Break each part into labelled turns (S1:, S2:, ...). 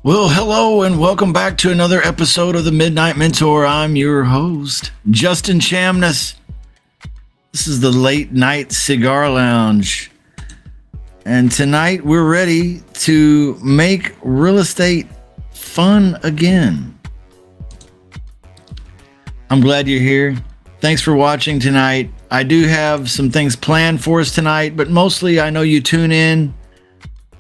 S1: Well, hello and welcome back to another episode of the Midnight Mentor. I'm your host, Justin Chamness. This is the Late Night Cigar Lounge. And tonight we're ready to make real estate fun again. I'm glad you're here. Thanks for watching tonight. I do have some things planned for us tonight, but mostly I know you tune in,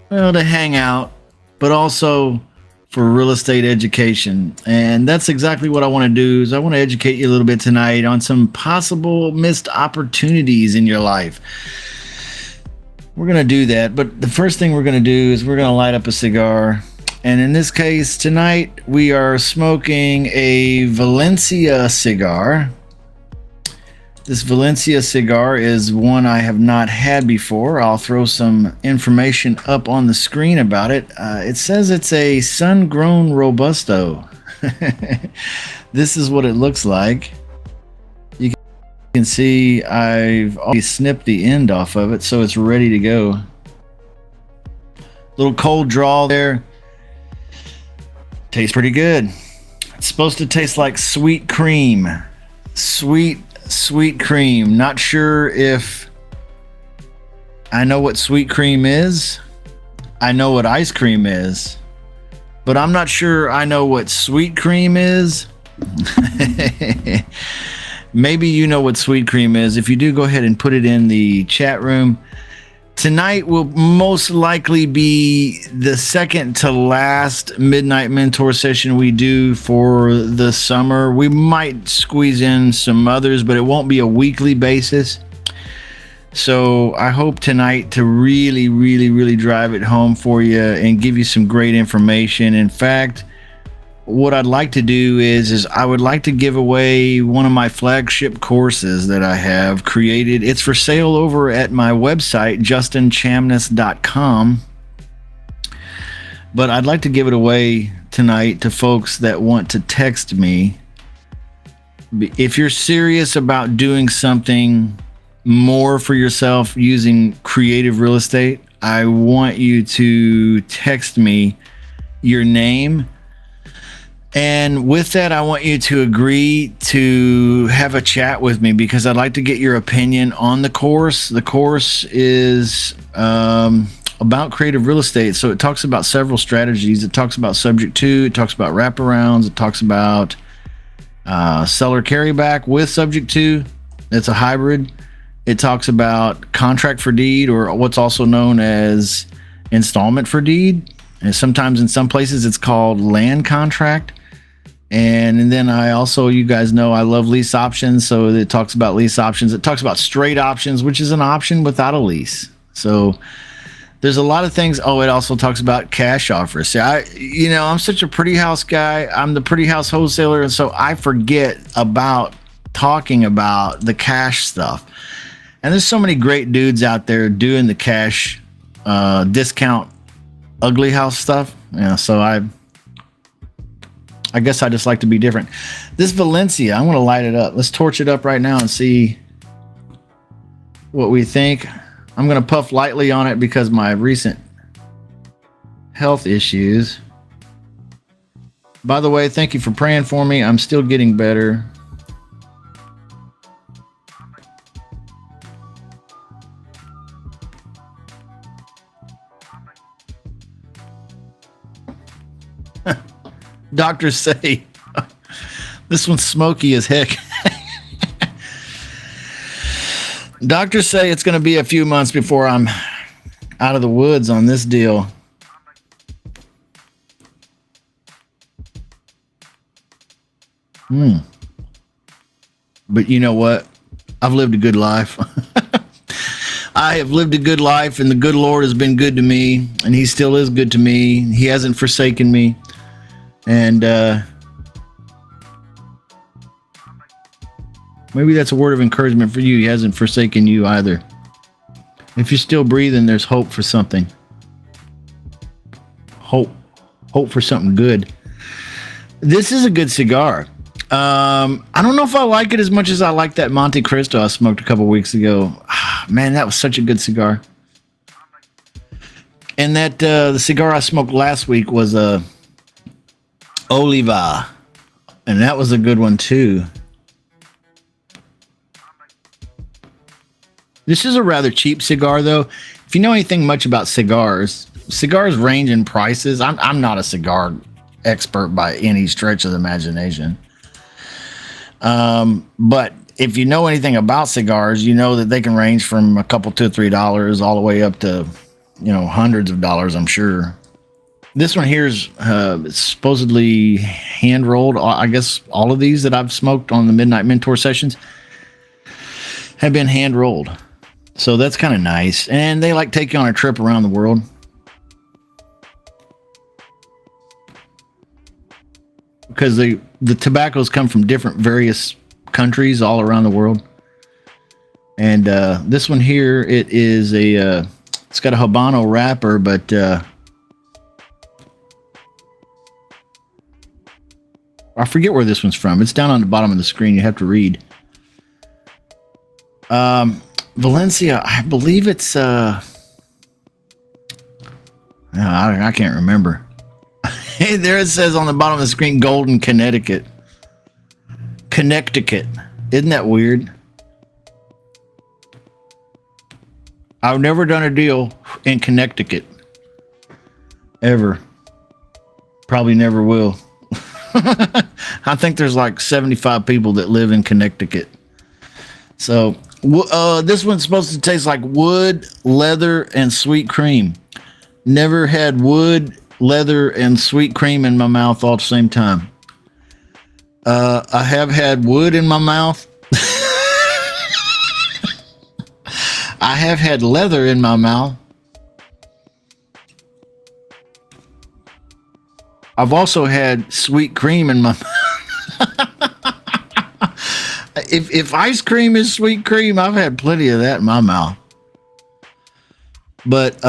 S1: well, to hang out, but also for real estate education. And that's exactly what I want to do. Is I want to educate you a little bit tonight on some possible missed opportunities in your life. We're going to do that, but the first thing we're going to do is we're going to light up a cigar. And in this case tonight we are smoking a Valencia cigar. This Valencia cigar is one I have not had before. I'll throw some information up on the screen about it. It says it's a sun-grown Robusto. This is what it looks like. You can see I've already snipped the end off of it, so it's ready to go. Little cold draw there. Tastes pretty good. It's supposed to taste like sweet cream. Sweet cream. Not sure if I know what sweet cream is. I know what ice cream is, but I'm not sure I know what sweet cream is. Maybe you know what sweet cream is. If you do, go ahead and put it in the chat room. Tonight will most likely be the second to last Midnight Mentor session we do for the summer. We might squeeze in some others, but it won't be a weekly basis. So I hope tonight to really drive it home for you and give you some great information. In fact, what I'd like to do is I would like to give away one of my flagship courses that I have created. It's for sale over at my website, justinchamness.com. But I'd like to give it away tonight to folks that want to text me. If you're serious about doing something more for yourself using creative real estate, I want you to text me your name. And with that, I want you to agree to have a chat with me because I'd like to get your opinion on the course. The course is about creative real estate. So it talks about several strategies. It talks about subject to, it talks about wraparounds, it talks about seller carryback with subject to. It's a hybrid. It talks about contract for deed, or what's also known as installment for deed. And sometimes in some places it's called land contract. And then I also, you guys know I love lease options, so it talks about lease options. It talks about straight options, which is an option without a lease. So there's a lot of things. Oh, it also talks about cash offers. See, I'm such a pretty house guy. I'm the pretty house wholesaler, and so I forget about talking about the cash stuff. And there's so many great dudes out there doing the cash discount ugly house stuff. So I guess I just like to be different. This Valencia, I'm going to light it up. Let's torch it up right now and see what we think. I'm going to puff lightly on it because my recent health issues. By the way, thank you for praying for me. I'm still getting better. Doctors say this one's smoky as heck. Doctors say it's going to be a few months before I'm out of the woods on this deal. But you know what? I've lived a good life. I have lived a good life, and the good Lord has been good to me, and he still is good to me. He hasn't forsaken me. And maybe that's a word of encouragement for you. He hasn't forsaken you either. If you're still breathing, there's hope for something. Hope for something good. This is a good cigar. I don't know if I like it as much as I like that Monte Cristo I smoked a couple weeks ago. Man, that was such a good cigar. And that the cigar I smoked last week was a Oliva. And that was a good one too. This is a rather cheap cigar though. If you know anything much about cigars, cigars range in prices. I'm not a cigar expert by any stretch of the imagination. But if you know anything about cigars, you know that they can range from a couple to $3 all the way up to, hundreds of dollars, I'm sure. This one here is supposedly hand rolled. I guess all of these that I've smoked on the Midnight Mentor sessions have been hand rolled. So that's kind of nice. And they like take you on a trip around the world. Because the tobaccos come from different various countries all around the world. And this one here, it is it's got a Habano wrapper, but I forget where this one's from. It's down on the bottom of the screen. You have to read. Valencia, I believe it's I can't remember. Hey, there it says on the bottom of the screen, Golden, Connecticut. Connecticut. Isn't that weird? I've never done a deal in Connecticut. Ever. Probably never will. I think there's like 75 people that live in Connecticut. So this one's supposed to taste like wood, leather, and sweet cream. Never had wood, leather, and sweet cream in my mouth all at the same time. I have had wood in my mouth. I have had leather in my mouth. I've also had sweet cream in my mouth. If ice cream is sweet cream, I've had plenty of that in my mouth. But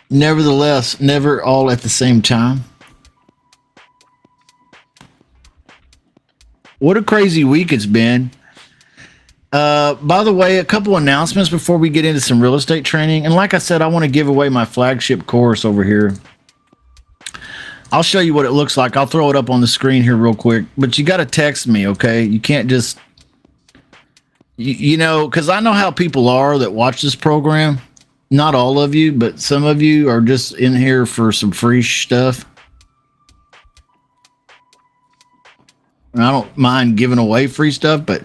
S1: nevertheless, never all at the same time. What a crazy week it's been. By the way, a couple announcements before we get into some real estate training. And like I said, I want to give away my flagship course over here. I'll show you what it looks like. I'll throw it up on the screen here real quick. But you got to text me, okay? You can't just, because I know how people are that watch this program. Not all of you, but some of you are just in here for some free stuff. And I don't mind giving away free stuff, but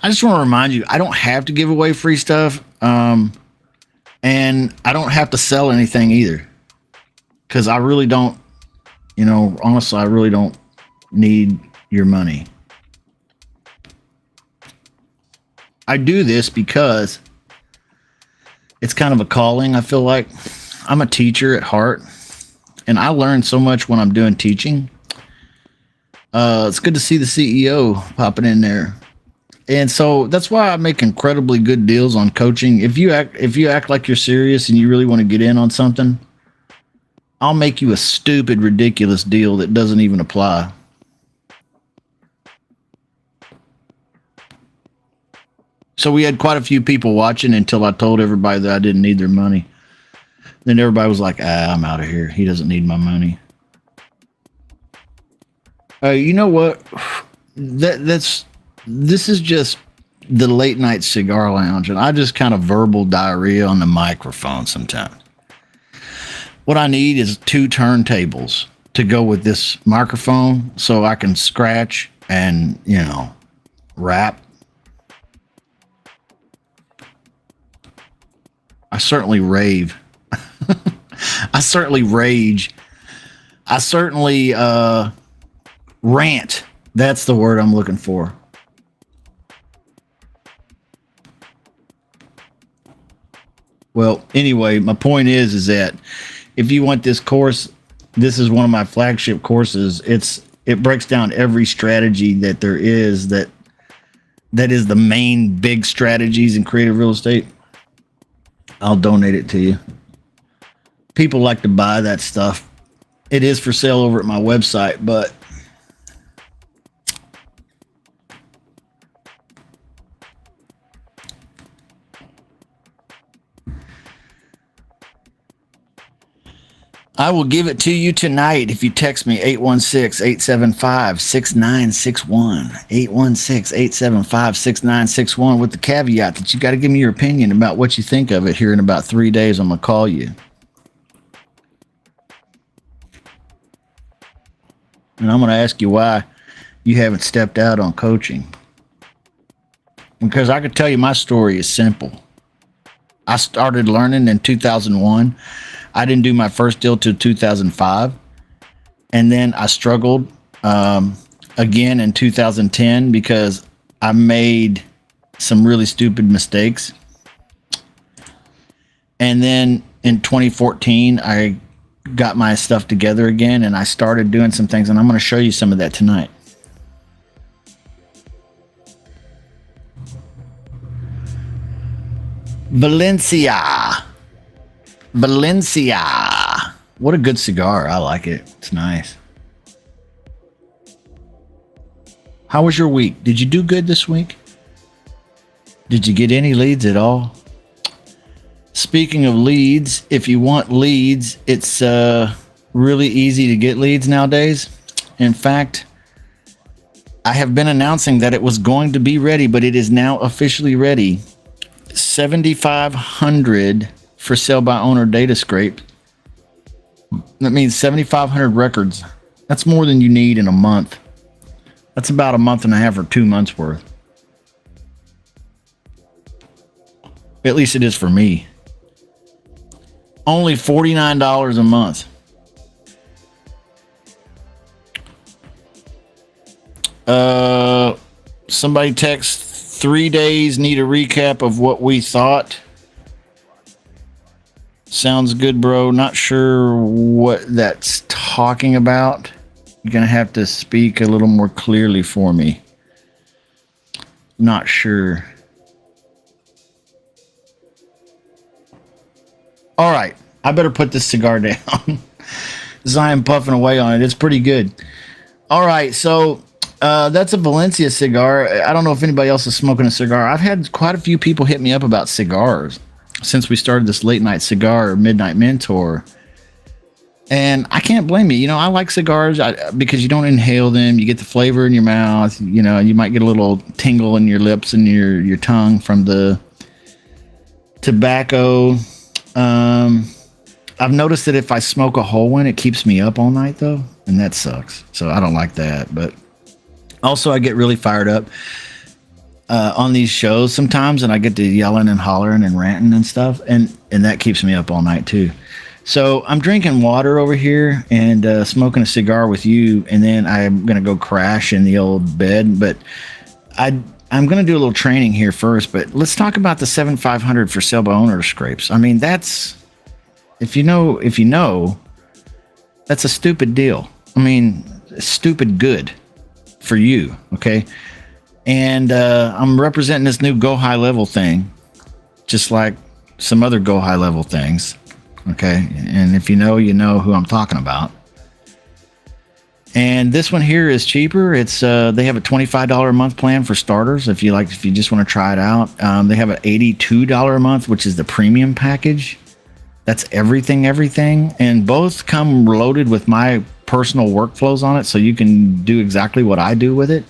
S1: I just want to remind you, I don't have to give away free stuff. And I don't have to sell anything either. Because I really don't, honestly, I really don't need your money. I do this because it's kind of a calling. I feel like I'm a teacher at heart, and I learn so much when I'm doing teaching. It's good to see the CEO popping in there. And so that's why I make incredibly good deals on coaching. If you act like you're serious and you really want to get in on something, I'll make you a stupid, ridiculous deal that doesn't even apply. So we had quite a few people watching until I told everybody that I didn't need their money. Then everybody was like, I'm out of here. He doesn't need my money. You know what? This is just the late night cigar lounge, and I just kind of verbal diarrhea on the microphone sometimes. What I need is 2 turntables to go with this microphone so I can scratch and, rap. I certainly rave. I certainly rage. I certainly rant. That's the word I'm looking for. Well, anyway, my point is that if you want this course, this is one of my flagship courses. It breaks down every strategy that there is that is the main big strategies in creative real estate. I'll donate it to you. People like to buy that stuff. It is for sale over at my website, but I will give it to you tonight if you text me 816-875-6961. 816-875-6961 with the caveat that you got to give me your opinion about what you think of it. Here in about 3 days, I'm going to call you. And I'm going to ask you why you haven't stepped out on coaching. Because I could tell you my story is simple. I started learning in 2001. I didn't do my first deal till 2005. And then I struggled again in 2010 because I made some really stupid mistakes. And then in 2014, I got my stuff together again and I started doing some things. And I'm going to show you some of that tonight. Valencia. What a good cigar. I like it. It's nice. How was your week? Did you do good this week? Did you get any leads at all? Speaking of leads, if you want leads, it's really easy to get leads nowadays. In fact, I have been announcing that it was going to be ready, but it is now officially ready. 7,500 for sale by owner data scrape. That means 7,500 records. That's more than you need in a month. That's about a month and a half or 2 months worth. At least it is for me. Only $49 a month. Somebody text 3 days, need a recap of what we thought. Sounds good, bro. Not sure what that's talking about. You're going to have to speak a little more clearly for me. Not sure. All right. I better put this cigar down. As I am puffing away on it. It's pretty good. All right. So that's a Valencia cigar. I don't know if anybody else is smoking a cigar. I've had quite a few people hit me up about cigars since we started this late night cigar or midnight mentor. And I can't blame you. You know, I like cigars because you don't inhale them. You get the flavor in your mouth. You know, you might get a little tingle in your lips and your tongue from the tobacco. I've noticed that if I smoke a whole one, it keeps me up all night, though. And that sucks. So I don't like that. But also, I get really fired up on these shows sometimes, and I get to yelling and hollering and ranting and stuff, and that keeps me up all night too. So I'm drinking water over here and smoking a cigar with you, and then I'm gonna go crash in the old bed. But I'm gonna do a little training here first. But let's talk about the 7,500 for sale by owner scrapes. I mean, that's if you know, that's a stupid deal. I mean, stupid good for you, okay? And I'm representing this new Go High Level thing, just like some other Go High Level things, okay? And if you know who I'm talking about. And this one here is cheaper. It's they have a $25 a month plan for starters if you just want to try it out. They have an $82 a month, which is the premium package. That's everything, and both come loaded with my personal workflows on it, so you can do exactly what I do with it.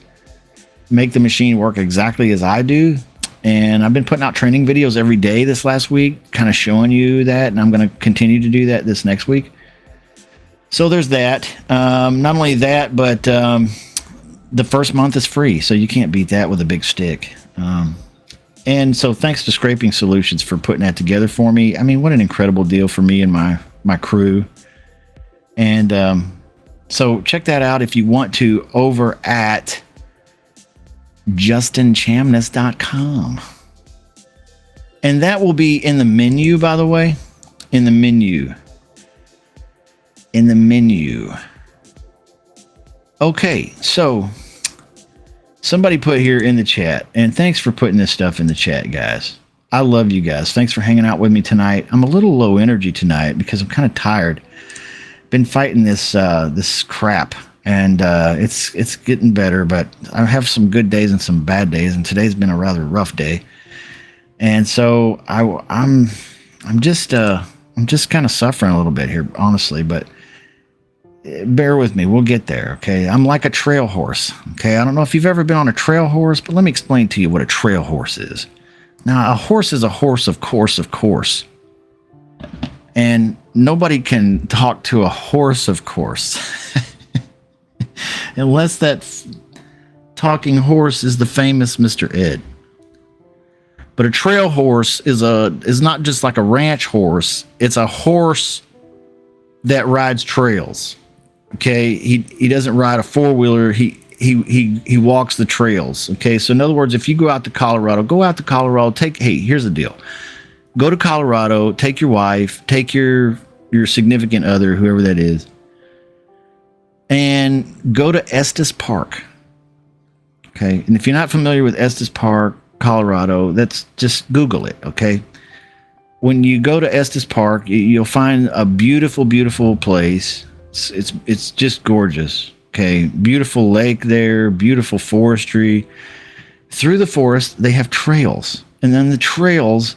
S1: Make the machine work exactly as I do. And I've been putting out training videos every day this last week, kind of showing you that, and I'm going to continue to do that this next week. So there's that. Not only that, but the first month is free, so you can't beat that with a big stick. And so thanks to Scraping Solutions for putting that together for me. I mean, what an incredible deal for me and my crew. And so check that out if you want to over at JustinChamness.com. And that will be in the menu, by the way. In the menu. Okay, so somebody put here in the chat, and thanks for putting this stuff in the chat, guys. I love you guys. Thanks for hanging out with me tonight. I'm a little low energy tonight because I'm kind of tired. Been fighting this crap, and it's getting better, but I have some good days and some bad days, and today's been a rather rough day. And so I'm I'm just kind of suffering a little bit here, honestly, but bear with me. We'll get there, okay? I'm like a trail horse, okay? I don't know if you've ever been on a trail horse, but let me explain to you what a trail horse is. Now, a horse is a horse, of course. And nobody can talk to a horse, of course. Unless that talking horse is the famous Mr. Ed. But a trail horse is not just like a ranch horse. It's a horse that rides trails. Okay, he doesn't ride a four-wheeler. He walks the trails. Okay, so in other words, if you go out to Colorado, here's the deal. Go to Colorado, take your wife, take your significant other, whoever that is, and go to Estes Park. Okay, and if you're not familiar with Estes Park, Colorado, that's just Google it. Okay, when you go to Estes Park, you'll find a beautiful, beautiful place. It's just gorgeous. Okay, beautiful lake there, beautiful forestry. Through the forest, they have trails, and then the trails,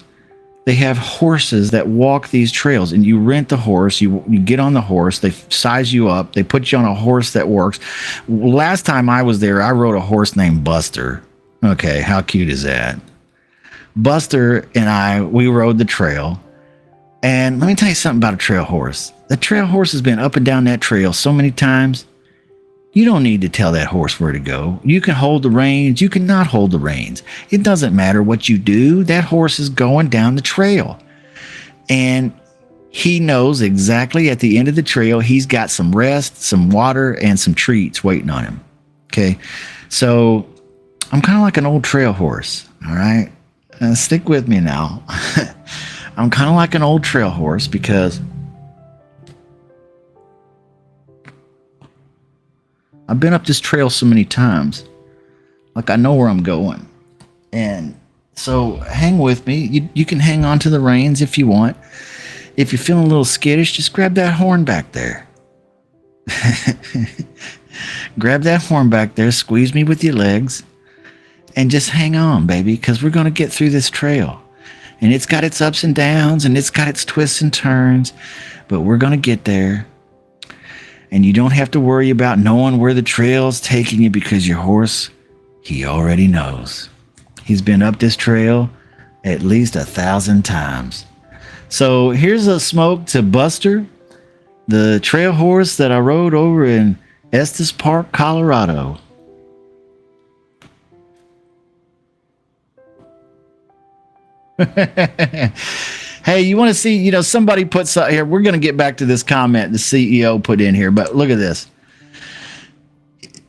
S1: they have horses that walk these trails, and you rent the horse. You get on the horse. They size you up. They put you on a horse that works. Last time I was there, I rode a horse named Buster. Okay, how cute is that? Buster and we rode the trail. And let me tell you something about a trail horse. The trail horse has been up and down that trail so many times. You don't need to tell that horse where to go. You can hold the reins. You cannot hold the reins. It doesn't matter what you do. That horse is going down the trail. And he knows exactly at the end of the trail, he's got some rest, some water, and some treats waiting on him. Okay. So I'm kind of like an old trail horse. All right. Stick with me now. I'm kind of like an old trail horse because I've been up this trail so many times. Like I know where I'm going. And so hang with me. You can hang on to the reins if you want. If you're feeling a little skittish, just grab that horn back there. Grab that horn back there, squeeze me with your legs, and just hang on, baby, because we're going to get through this trail. And it's got its ups and downs, and it's got its twists and turns, but we're going to get there. And you don't have to worry about knowing where the trail's taking you because your horse, he already knows. He's been up this trail at least 1,000 times. So here's a smoke to Buster, the trail horse that I rode over in Estes Park, Colorado. Hey, you want to see, somebody put something here. We're going to get back to this comment the CEO put in here, but look at this.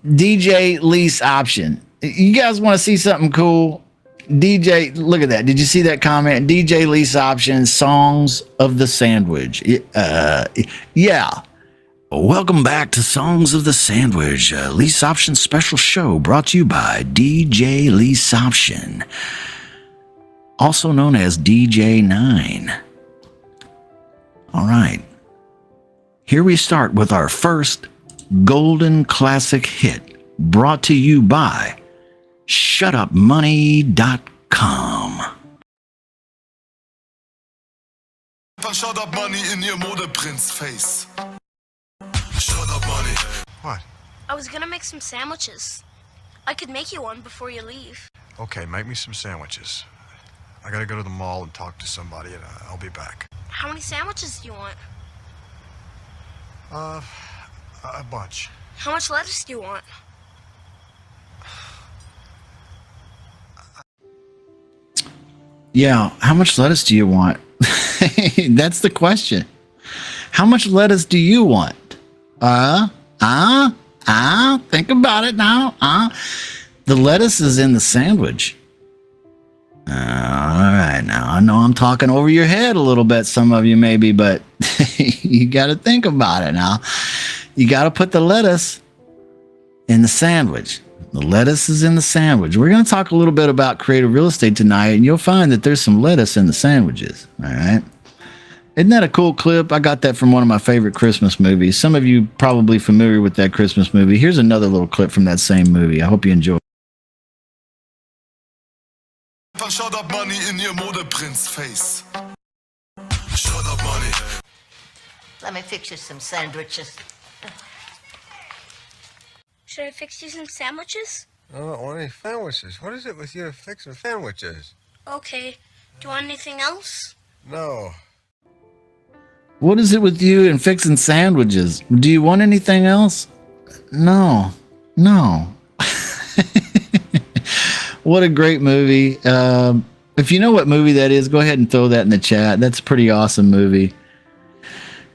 S1: DJ lease option. You guys want to see something cool? DJ, look at that. Did you see that comment? DJ lease option, songs of the sandwich. Yeah. Welcome back to Songs of the Sandwich, lease option special show brought to you by DJ Lease Option, also known as DJ9. All right. Here we start with our first golden classic hit, brought to you by shutupmoney.com.
S2: Shut up money in your Modeprinz face. Shut up money.
S3: What?
S4: I was gonna make some sandwiches. I could make you one before you leave.
S3: Okay, make me some sandwiches. I gotta go to the mall and talk to somebody, and I'll be back.
S4: How many sandwiches do you want?
S3: A bunch.
S4: How much lettuce do you want?
S1: Yeah, how much lettuce do you want? That's the question. How much lettuce do you want? Think about it now. The lettuce is in the sandwich. All right, now I know I'm talking over your head a little bit, some of you maybe, but you got to think about it now. You got to put the lettuce in the sandwich. The lettuce is in the sandwich. We're going to talk a little bit about creative real estate tonight, and you'll find that there's some lettuce in the sandwiches. All right. Isn't that a cool clip? I got that from one of my favorite Christmas movies. Some of you probably familiar with that Christmas movie. Here's another little clip from that same movie. I hope you enjoy.
S2: Shut up money in your Modeprinz face. Shut up money.
S5: Let me fix you some sandwiches.
S4: Should I fix you some sandwiches?
S6: I don't want any sandwiches. What is it with you fixing sandwiches?
S4: Okay. Do you want anything else?
S6: No.
S1: What is it with you and fixing sandwiches? Do you want anything else? No. What a great movie. If you know what movie that is, go ahead and throw that in the chat. That's a pretty awesome movie.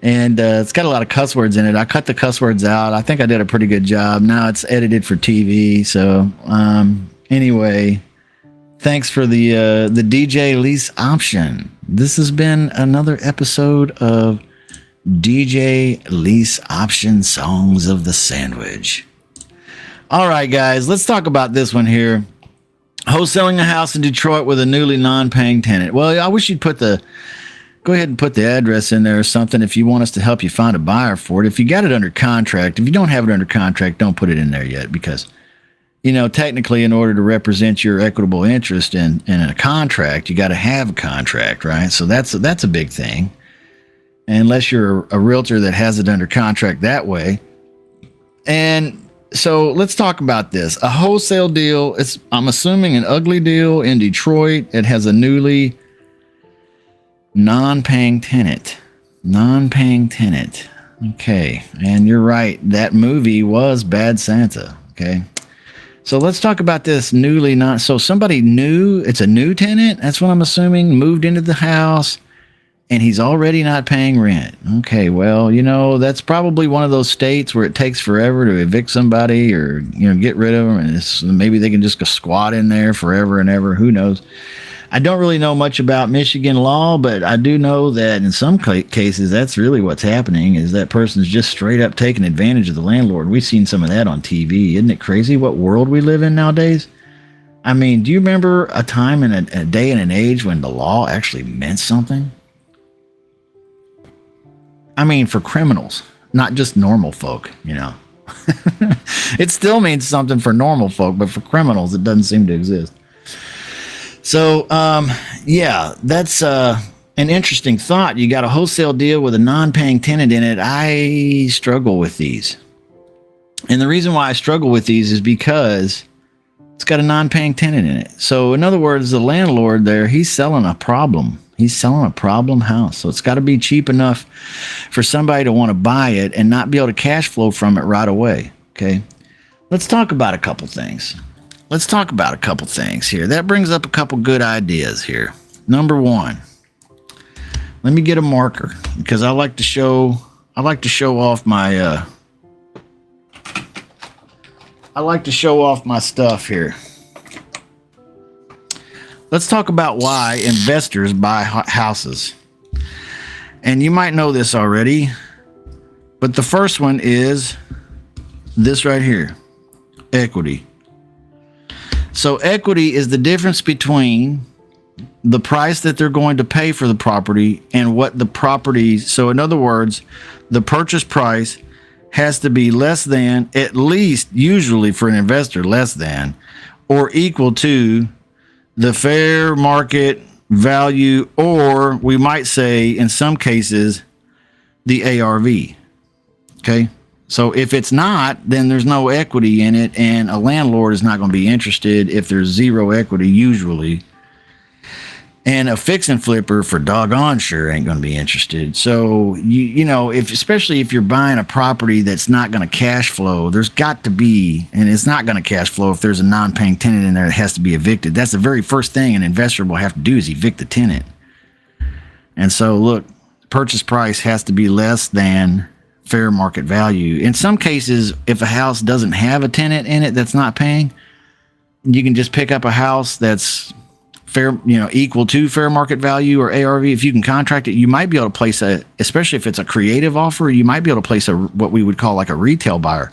S1: And it's got a lot of cuss words in it. I cut the cuss words out. I think I did a pretty good job. Now it's edited for TV. So anyway, thanks for the DJ lease option. This has been another episode of DJ lease option songs of the sandwich. All right, guys, let's talk about this one here. Wholesaling a house in Detroit with a newly non-paying tenant. Well, I wish you'd go ahead and put the address in there or something if you want us to help you find a buyer for it. If you got it under contract, if you don't have it under contract, don't put it in there yet because, technically in order to represent your equitable interest in a contract, you got to have a contract, right? So that's a big thing. Unless you're a realtor that has it under contract that way. And so let's talk about this. A wholesale deal, I'm assuming an ugly deal in Detroit. It has a newly non-paying tenant. Okay. And you're right. That movie was Bad Santa. Okay. So let's talk about this so somebody new, it's a new tenant. That's what I'm assuming, moved into the house and he's already not paying rent. Okay. Well, that's probably one of those states where it takes forever to evict somebody or, get rid of them. And maybe they can just go squat in there forever and ever. Who knows? I don't really know much about Michigan law, but I do know that in some cases, that's really what's happening is that person's just straight up taking advantage of the landlord. We've seen some of that on TV. Isn't it crazy what world we live in nowadays? I mean, do you remember a time in a day and an age when the law actually meant something? I mean, for criminals, not just normal folk, It still means something for normal folk, but for criminals, it doesn't seem to exist. So, that's an interesting thought. You got a wholesale deal with a non-paying tenant in it. I struggle with these. And the reason why I struggle with these is because it's got a non-paying tenant in it. So, in other words, the landlord there, he's selling a problem. He's selling a problem house. So, it's got to be cheap enough for somebody to want to buy it and not be able to cash flow from it right away. Okay. Let's talk about a couple things. Here. That brings up a couple good ideas here. Number one, let me get a marker because I like to show off my stuff here. Let's talk about why investors buy houses. And you might know this already, but the first one is this right here, equity. So equity is the difference between the price that they're going to pay for the property and what the property. So in other words, the purchase price has to be less than, at least usually for an investor, less than or equal to the fair market value, or we might say in some cases, the ARV. Okay. So if it's not, then there's no equity in it, and a landlord is not going to be interested if there's zero equity usually. And a fix and flipper for doggone sure ain't going to be interested. So, especially if you're buying a property that's not going to cash flow, there's got to be, and it's not going to cash flow if there's a non-paying tenant in there that has to be evicted. That's the very first thing an investor will have to do is evict the tenant. And so, look, purchase price has to be less than fair market value. In some cases, if a house doesn't have a tenant in it that's not paying, you can just pick up a house that's fair, equal to fair market value or ARV. If you can contract it, you might be able to place especially if it's a creative offer, you might be able to place what we would call like a retail buyer,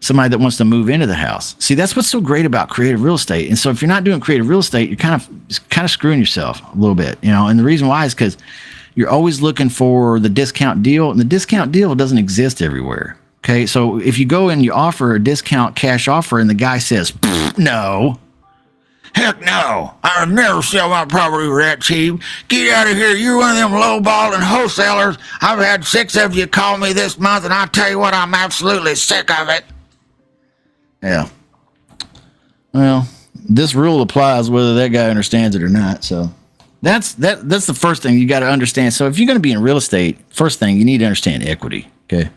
S1: somebody that wants to move into the house. See, that's what's so great about creative real estate. And so if you're not doing creative real estate, you're kind of screwing yourself a little bit, and the reason why is because you're always looking for the discount deal, and the discount deal doesn't exist everywhere. Okay, so if you go and you offer a discount cash offer and the guy says, no, Heck no. I'll never sell my property for that cheap. Get out of here. You're one of them low-balling wholesalers. I've had 6 of you call me this month, and I'll tell you what, I'm absolutely sick of it. Yeah. Well, this rule applies whether that guy understands it or not. So that's the first thing you got to understand. So if you're going to be in real estate, first thing, you need to understand equity. Okay.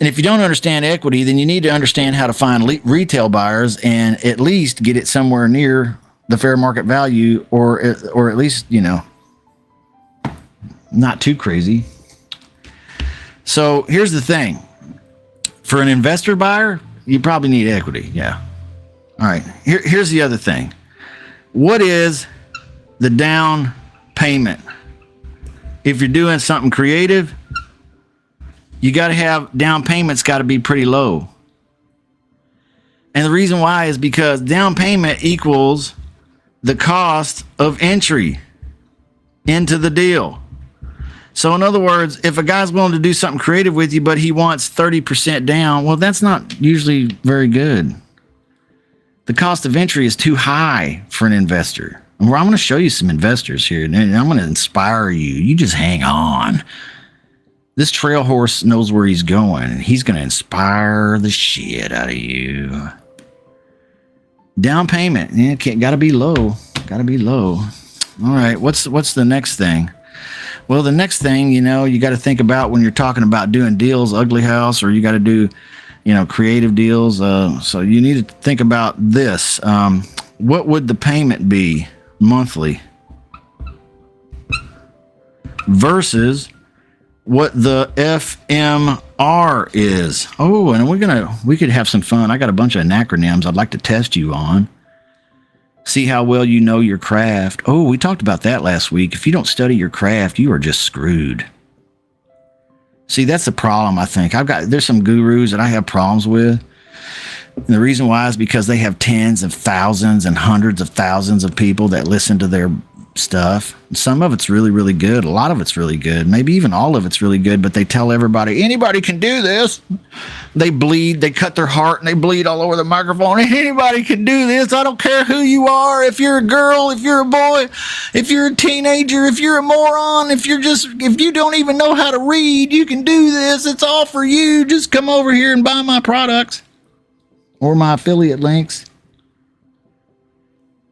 S1: And if you don't understand equity, then you need to understand how to find retail buyers and at least get it somewhere near the fair market value, or at least, not too crazy. So here's the thing. For an investor buyer, you probably need equity. Yeah. All right. Here's the other thing. What is the down payment? If you're doing something creative, you got to have down payments got to be pretty low. And the reason why is because down payment equals the cost of entry into the deal. So in other words, if a guy's willing to do something creative with you, but he wants 30% down, well, that's not usually very good. The cost of entry is too high for an investor. And I'm going to show you some investors here, and I'm going to inspire you. You just hang on. This trail horse knows where he's going, and he's going to inspire the shit out of you. Down payment, got to be low. Got to be low. All right, what's the next thing? Well, the next thing, you got to think about when you're talking about doing deals, ugly house, or you got to do, creative deals. So you need to think about this. What would the payment be monthly versus what the FMR is? Oh, and we could have some fun. I got a bunch of acronyms I'd like to test you on. See how well you know your craft. Oh, we talked about that last week. If you don't study your craft, you are just screwed. See, that's the problem, I think. There's some gurus that I have problems with. And the reason why is because they have tens of thousands and hundreds of thousands of people that listen to their stuff. Some of it's really, really good. A lot of it's really good. Maybe even all of it's really good, but they tell everybody, anybody can do this. They bleed, they cut their heart, and they bleed all over the microphone. Anybody can do this. I don't care who you are. If you're a girl, if you're a boy, if you're a teenager, if you're a moron, if you don't even know how to read, you can do this. It's all for you. Just come over here and buy my products or my affiliate links.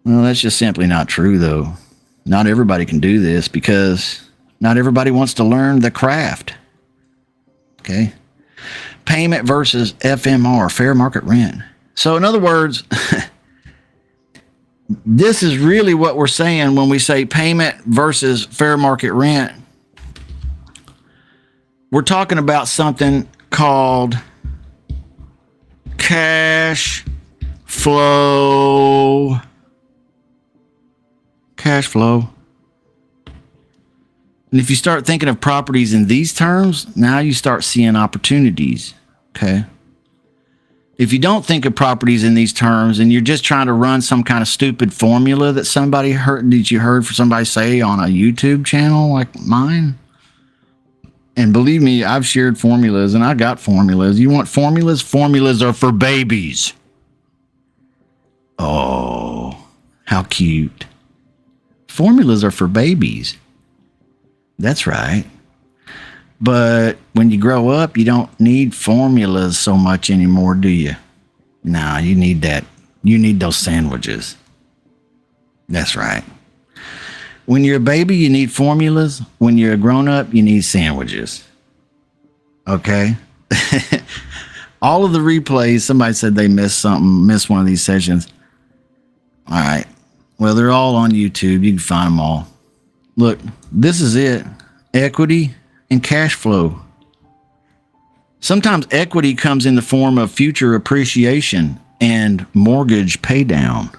S1: Well, that's just simply not true, though. Not everybody can do this because not everybody wants to learn the craft. Okay. Payment versus FMR, fair market rent. So in other words, this is really what we're saying when we say payment versus fair market rent. We're talking about something called cash flow. Cash flow. And if you start thinking of properties in these terms, now you start seeing opportunities. Okay. If you don't think of properties in these terms and you're just trying to run some kind of stupid formula that you heard for somebody say on a YouTube channel like mine. And believe me, I've shared formulas and I got formulas. You want formulas? Formulas are for babies. Oh, how cute. Formulas are for babies. That's right. But when you grow up, you don't need formulas so much anymore, do you? Nah, you need that. You need those sandwiches. That's right. When you're a baby, you need formulas. When you're a grown-up, you need sandwiches. Okay? All of the replays, somebody said they missed one of these sessions. All right. Well, they're all on YouTube. You can find them all. Look, this is it. Equity and cash flow. Sometimes equity comes in the form of future appreciation and mortgage pay down.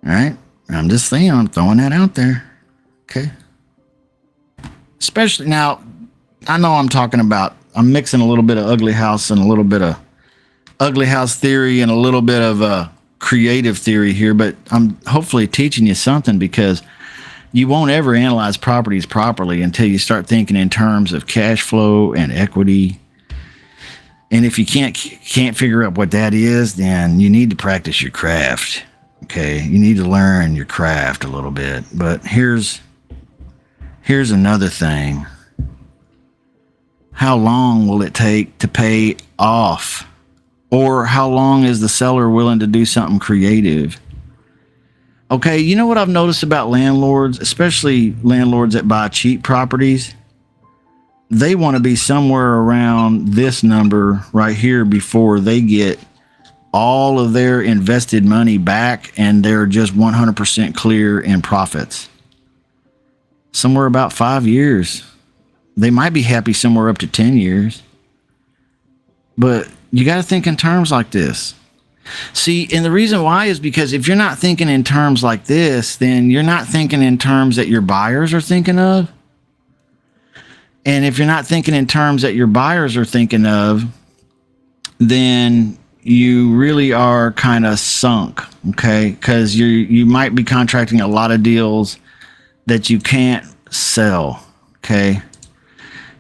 S1: All right. I'm just saying, I'm throwing that out there. Okay. Especially now, I know I'm mixing a little bit of ugly house and a little bit of ugly house theory and a little bit of creative theory here, but I'm hopefully teaching you something, because you won't ever analyze properties properly until you start thinking in terms of cash flow and equity And if you can't figure out what that is, then you need to practice your craft. Okay, you need to learn your craft a little bit. But here's another thing. How long will it take to pay off? Or how long is the seller willing to do something creative? Okay, you know what I've noticed about landlords, especially landlords that buy cheap properties? They want to be somewhere around this number right here before they get all of their invested money back and they're just 100% clear in profits. Somewhere about 5 years. They might be happy somewhere up to 10 years. But you got to think in terms like this. See, and the reason why is because if you're not thinking in terms like this, then you're not thinking in terms that your buyers are thinking of. And if you're not thinking in terms that your buyers are thinking of, then you really are kind of sunk, okay? Because you might be contracting a lot of deals that you can't sell, okay?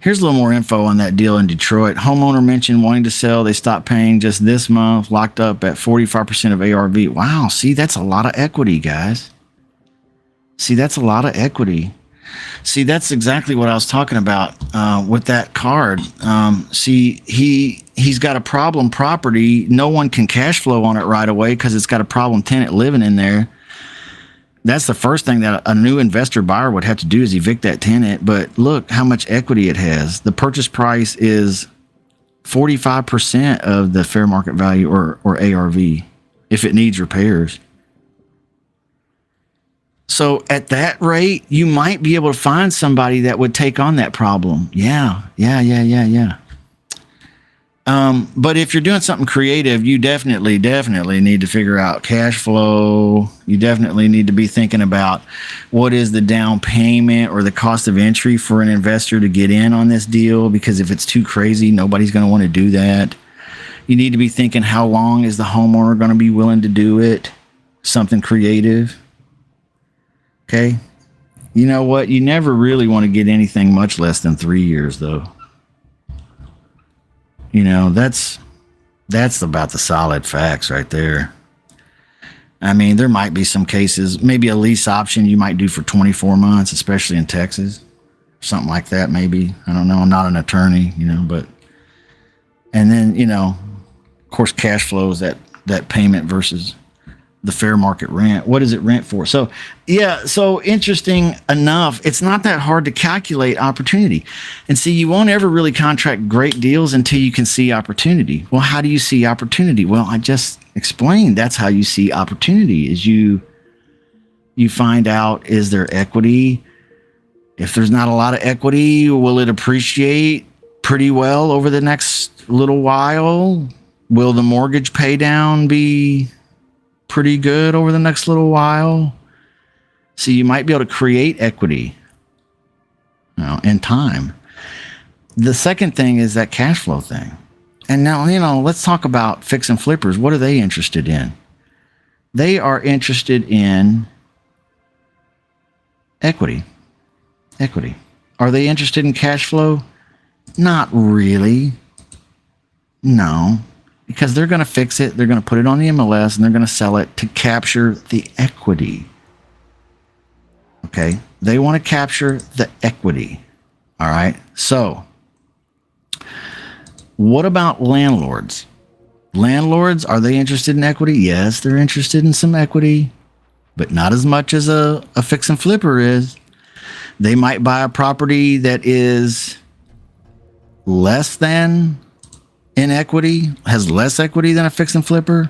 S1: Here's a little more info on that deal in Detroit. Homeowner mentioned wanting to sell. They stopped paying just this month, locked up at 45% of ARV. Wow, see, that's a lot of equity, guys. See, that's a lot of equity. See, that's exactly what I was talking about with that card. See, he's got a problem property. No one can cash flow on it right away because it's got a problem tenant living in there. That's the first thing that a new investor buyer would have to do is evict that tenant. But look how much equity it has. The purchase price is 45% of the fair market value or ARV if it needs repairs. So at that rate, you might be able to find somebody that would take on that problem. Yeah. But if you're doing something creative, you definitely need to figure out cash flow. You definitely need to be thinking about what is the down payment or the cost of entry for an investor to get in on this deal, because if it's too crazy, nobody's going to want to do that. You need to be thinking, how long is the homeowner going to be willing to do it? Something creative. Okay. You know what? You never really want to get anything much less than 3 years, though. You know, that's about the solid facts right there. I mean, there might be some cases, maybe a lease option you might do for 24 months, especially in Texas. Something like that, maybe. I don't know. I'm not an attorney, but, and then, of course, cash flows, that payment versus the fair market rent. What does it rent for? So, yeah, so interesting enough, it's not that hard to calculate opportunity. And see, you won't ever really contract great deals until you can see opportunity. Well, how do you see opportunity? Well, I just explained that's how you see opportunity is you find out, is there equity? If there's not a lot of equity, will it appreciate pretty well over the next little while? Will the mortgage pay down be pretty good over the next little while? So you might be able to create equity in time. The second thing is that cash flow thing. And now, let's talk about fix and flippers. What are they interested in? They are interested in equity. Are they interested in cash flow? Not really. No. Because they're going to fix it, they're going to put it on the MLS, and they're going to sell it to capture the equity. Okay? They want to capture the equity. All right? So, what about landlords? Landlords, are they interested in equity? Yes, they're interested in some equity, but not as much as a fix and flipper is. They might buy a property that is less than in equity, has less equity than a fix and flipper,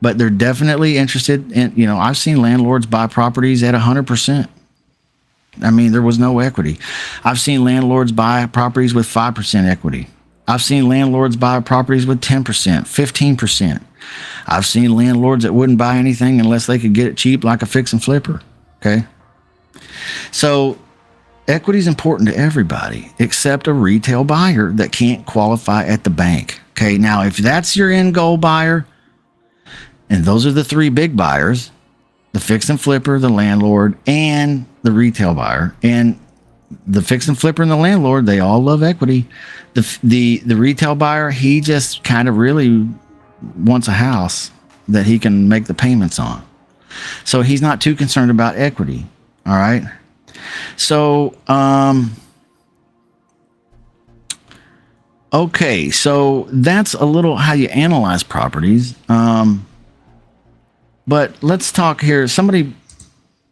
S1: but they're definitely interested in, I've seen landlords buy properties at 100%. I mean, there was no equity. I've seen landlords buy properties with 5% equity. I've seen landlords buy properties with 10%, 15%. I've seen landlords that wouldn't buy anything unless they could get it cheap, like a fix and flipper. Okay. So equity is important to everybody except a retail buyer that can't qualify at the bank. Okay, now if that's your end goal buyer, and those are the three big buyers, the fix and flipper, the landlord, and the retail buyer, and The fix and flipper and the landlord, they all love equity. The retail buyer, he just kind of really wants a house that he can make the payments on. So he's not too concerned about equity. All right. So, okay. So that's a little how you analyze properties. But let's talk here. Somebody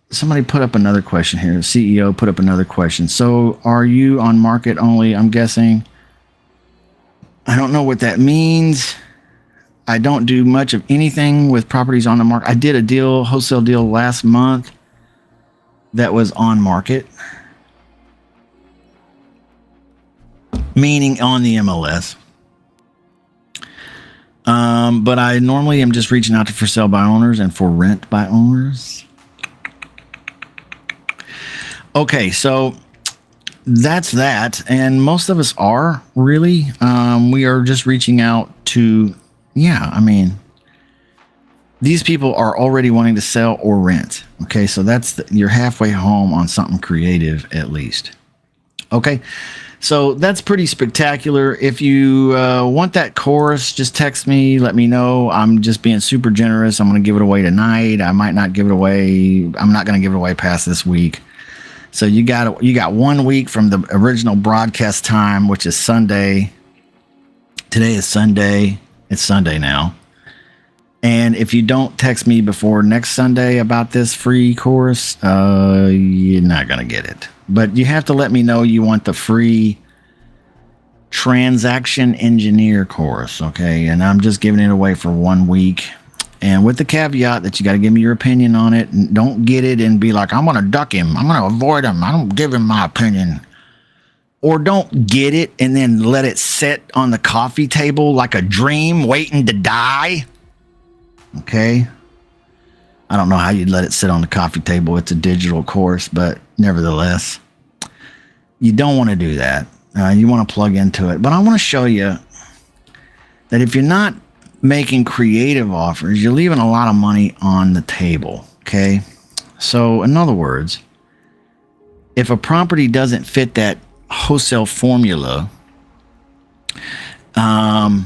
S1: put up another question here. The CEO put up another question. So are you on market only? I'm guessing. I don't know what that means. I don't do much of anything with properties on the market. I did a wholesale deal last month that was on market, meaning on the MLS. But I normally am just reaching out to for sale by owners and for rent by owners. Okay, so that's that. And most of us are really, we are just reaching out to, these people are already wanting to sell or rent. Okay, so you're halfway home on something creative at least. Okay, so that's pretty spectacular. If you want that course, just text me, let me know. I'm just being super generous. I'm going to give it away tonight. I might not give it away. I'm not going to give it away past this week. So you got 1 week from the original broadcast time, which is Sunday. Today is Sunday. It's Sunday now. And if you don't text me before next Sunday about this free course, you're not going to get it. But you have to let me know you want the free transaction engineer course, okay? And I'm just giving it away for 1 week. And with the caveat that you got to give me your opinion on it. And don't get it and be like, I'm going to duck him. I'm going to avoid him. I don't give him my opinion. Or don't get it and then let it sit on the coffee table like a dream waiting to die. Okay? I don't know how you'd let it sit on the coffee table. It's a digital course, but nevertheless, you don't want to do that. You want to plug into it. But I want to show you that if you're not making creative offers, you're leaving a lot of money on the table. Okay? So, in other words, if a property doesn't fit that wholesale formula, that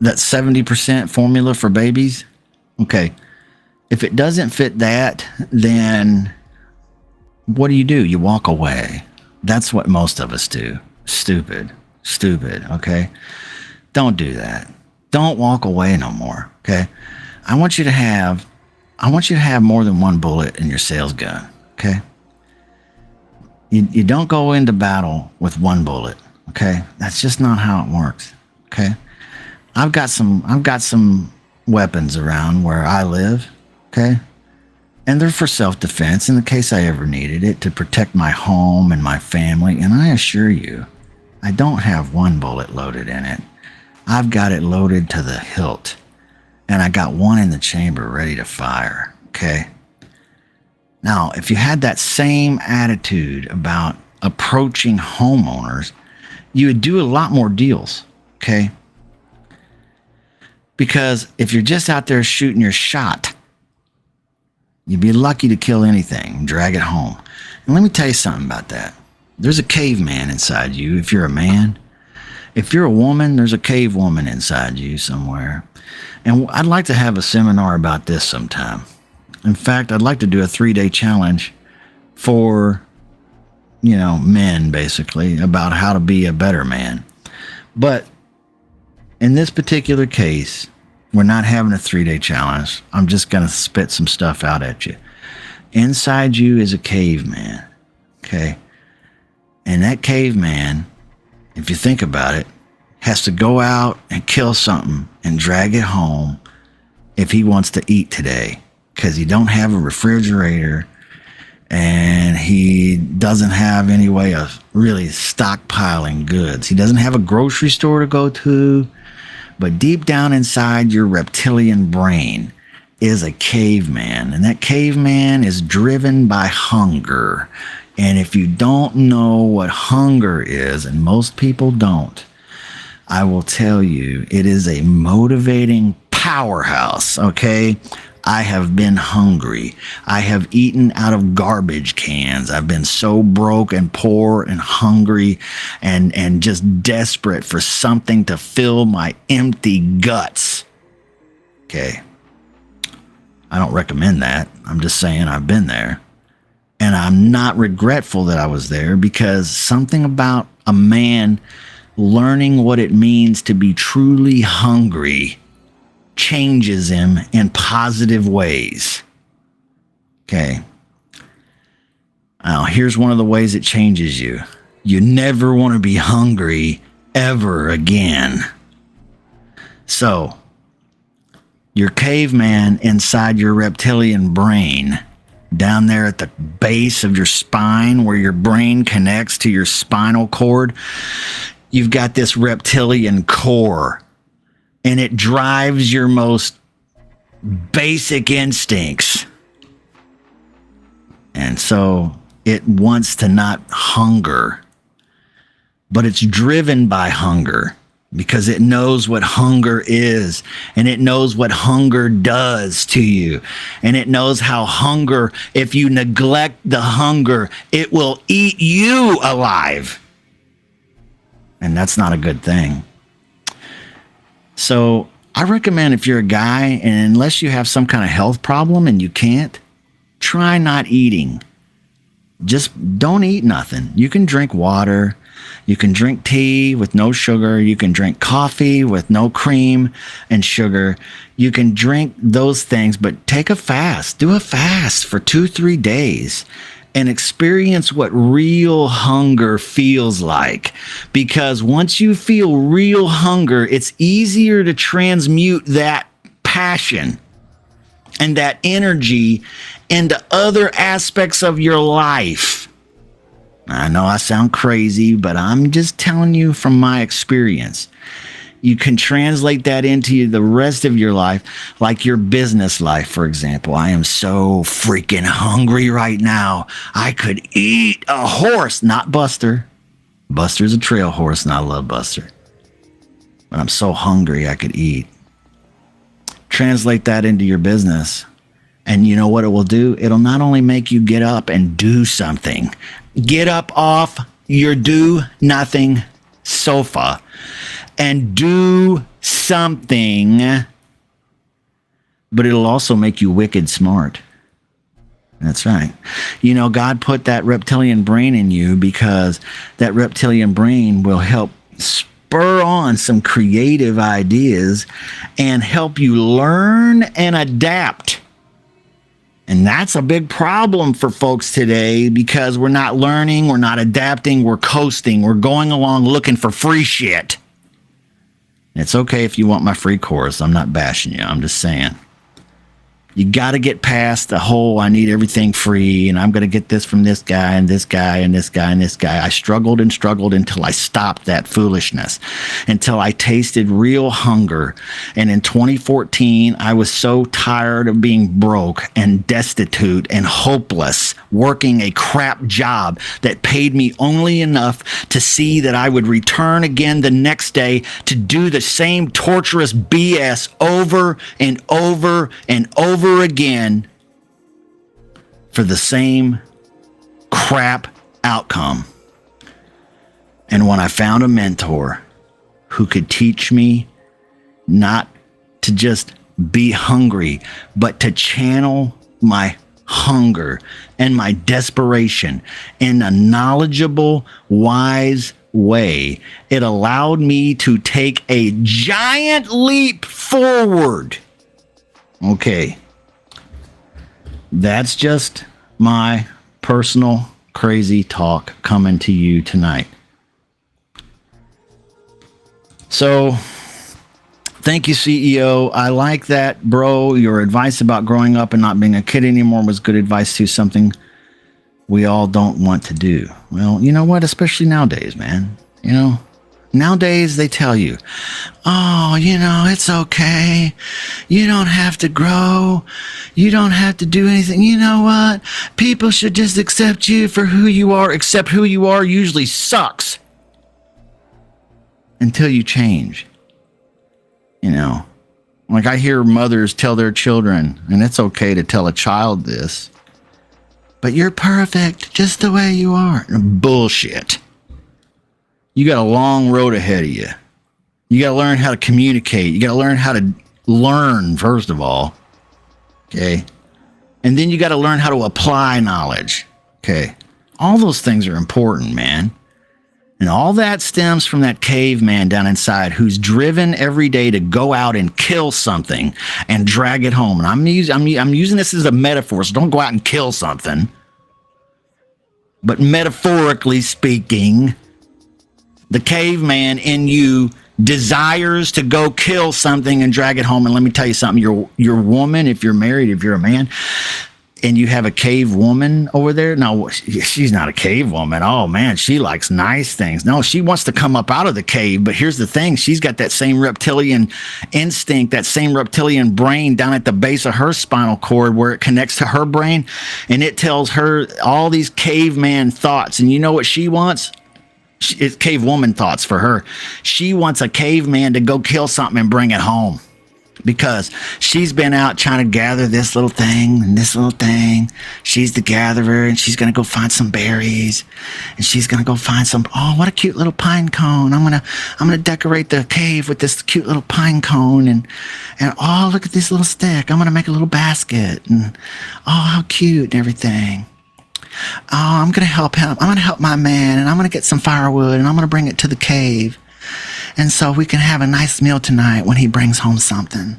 S1: 70% formula for babies, okay, if it doesn't fit that, then what do? You walk away. That's what most of us do. Stupid, okay? Don't do that. Don't walk away no more, okay? I want you to have more than one bullet in your sales gun, okay? You don't go into battle with one bullet, okay? That's just not how it works, okay? I've got some weapons around where I live, okay? And they're for self-defense in the case I ever needed it, to protect my home and my family. And I assure you, I don't have one bullet loaded in it. I've got it loaded to the hilt. And I got one in the chamber ready to fire, okay? Now, if you had that same attitude about approaching homeowners, you would do a lot more deals, okay? Because if you're just out there shooting your shot, you'd be lucky to kill anything and drag it home. And let me tell you something about that. There's a caveman inside you if you're a man. If you're a woman, there's a cave woman inside you somewhere. And I'd like to have a seminar about this sometime. In fact, I'd like to do a 3-day challenge for, men, basically, about how to be a better man. But in this particular case, we're not having a 3-day challenge. I'm just going to spit some stuff out at you. Inside you is a caveman, okay? And that caveman, if you think about it, has to go out and kill something and drag it home if he wants to eat today, because he don't have a refrigerator and he doesn't have any way of really stockpiling goods. He doesn't have a grocery store to go to. But deep down inside your reptilian brain is a caveman. And that caveman is driven by hunger. And if you don't know what hunger is, and most people don't, I will tell you, it is a motivating powerhouse, okay? I have been hungry. I have eaten out of garbage cans. I've been so broke and poor and hungry and just desperate for something to fill my empty guts. Okay. I don't recommend that. I'm just saying I've been there. And I'm not regretful that I was there, because something about a man learning what it means to be truly hungry changes him in positive ways. Okay. Now, here's one of the ways it changes you. You never want to be hungry ever again. So, your caveman inside your reptilian brain, down there at the base of your spine where your brain connects to your spinal cord, you've got this reptilian core, and it drives your most basic instincts. And so it wants to not hunger, but it's driven by hunger because it knows what hunger is, and it knows what hunger does to you. And it knows how hunger, if you neglect the hunger, it will eat you alive. And that's not a good thing. So I recommend, if you're a guy, and unless you have some kind of health problem and you can't, try not eating. Just don't eat nothing. You can drink water. You can drink tea with no sugar. You can drink coffee with no cream and sugar. You can drink those things, but take a fast. Do a fast for 2-3 days and experience what real hunger feels like. Because once you feel real hunger, it's easier to transmute that passion and that energy into other aspects of your life. I know I sound crazy, but I'm just telling you from my experience. You can translate that into the rest of your life, like your business life, for example. I am so freaking hungry right now. I could eat a horse, not Buster. Buster's a trail horse, and I love Buster. But I'm so hungry I could eat. Translate that into your business, and you know what it will do? It'll not only make you get up and do something. Get up off your do-nothing sofa and do something, but it'll also make you wicked smart. That's right. You know, God put that reptilian brain in you because that reptilian brain will help spur on some creative ideas and help you learn and adapt. And that's a big problem for folks today, because we're not learning, we're not adapting, we're coasting, we're going along looking for free shit. It's okay if you want my free course. I'm not bashing you. I'm just saying. You got to get past the whole, I need everything free, and I'm going to get this from this guy and this guy and this guy and this guy. I struggled and struggled until I stopped that foolishness, until I tasted real hunger. And in 2014, I was so tired of being broke and destitute and hopeless, working a crap job that paid me only enough to see that I would return again the next day to do the same torturous BS over and over and over again for the same crap outcome. And when I found a mentor who could teach me not to just be hungry, but to channel my hunger and my desperation in a knowledgeable, wise way, it allowed me to take a giant leap forward. Okay. That's just my personal crazy talk coming to you tonight. So, thank you, CEO. I like that, bro. Your advice about growing up and not being a kid anymore was good advice too. Something we all don't want to do. Well, you know what? Especially nowadays, man. You know, nowadays they tell you, oh, you know, it's okay. You don't have to grow. You don't have to do anything. You know what? People should just accept you for who you are. Except who you are usually sucks until you change. You know, Like I hear mothers tell their children, and it's okay to tell a child this, but you're perfect just the way you are. Bullshit. You got a long road ahead of you. You got to learn how to communicate. You got to learn how to learn, first of all. Okay. And then you got to learn how to apply knowledge. Okay. All those things are important, man. And all that stems from that caveman down inside who's driven every day to go out and kill something and drag it home. And I'm using this as a metaphor, so don't go out and kill something. But metaphorically speaking, the caveman in you desires to go kill something and drag it home. And let me tell you something, your woman, if you're married, if you're a man, and you have a cave woman over there. No, she's not a cave woman. Oh man, she likes nice things. No, she wants to come up out of the cave. But here's the thing. She's got that same reptilian instinct, that same reptilian brain down at the base of her spinal cord where it connects to her brain. And it tells her all these caveman thoughts. And you know what she wants? It's cave woman thoughts for her. She wants a caveman to go kill something and bring it home. Because she's been out trying to gather this little thing and this little thing. She's the gatherer, and she's going to go find some berries, and she's going to go find some, oh, what a cute little pine cone. I'm going to decorate the cave with this cute little pine cone, and oh, look at this little stick. I'm going to make a little basket, and oh, how cute and everything. Oh, I'm going to help him. I'm going to help my man, and I'm going to get some firewood, and I'm going to bring it to the cave. And so we can have a nice meal tonight when he brings home something.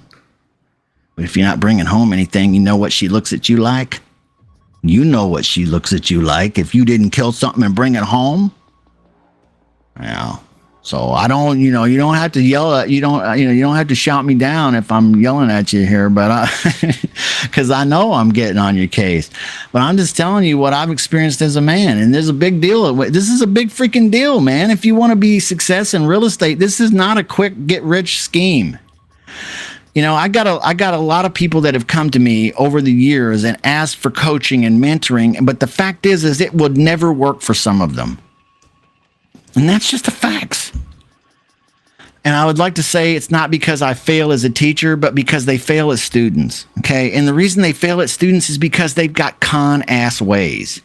S1: But if you're not bringing home anything, you know what she looks at you like? You know what she looks at you like if you didn't kill something and bring it home. Yeah. So I don't, you don't have to yell at, you don't have to shout me down if I'm yelling at you here, but because I know I'm getting on your case. But I'm just telling you what I've experienced as a man, and there's a big deal. This is a big freaking deal, man. If you want to be success in real estate, this is not a quick get rich scheme. I got a lot of people that have come to me over the years and asked for coaching and mentoring, but the fact is it would never work for some of them. And that's just the facts. And I would like to say it's not because I fail as a teacher, but because they fail as students. Okay. And the reason they fail as students is because they've got con ass ways.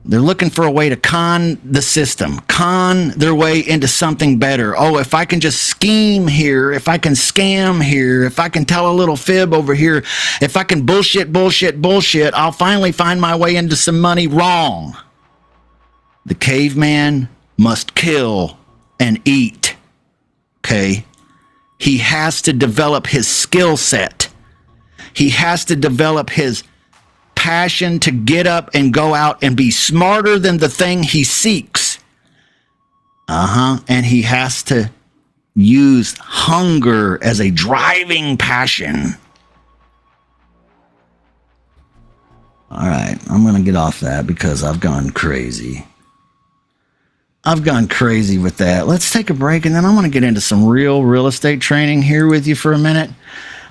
S1: They're looking for a way to con the system, con their way into something better. Oh, if I can just scheme here, if I can scam here, if I can tell a little fib over here, if I can bullshit, I'll finally find my way into some money. Wrong. The caveman must kill and eat. Okay? He has to develop his skill set. He has to develop his passion to get up and go out and be smarter than the thing he seeks. And he has to use hunger as a driving passion. All right, I'm going to get off that because I've gone crazy. I've gone crazy with that. Let's take a break, and then I'm going to get into some real estate training here with you for a minute.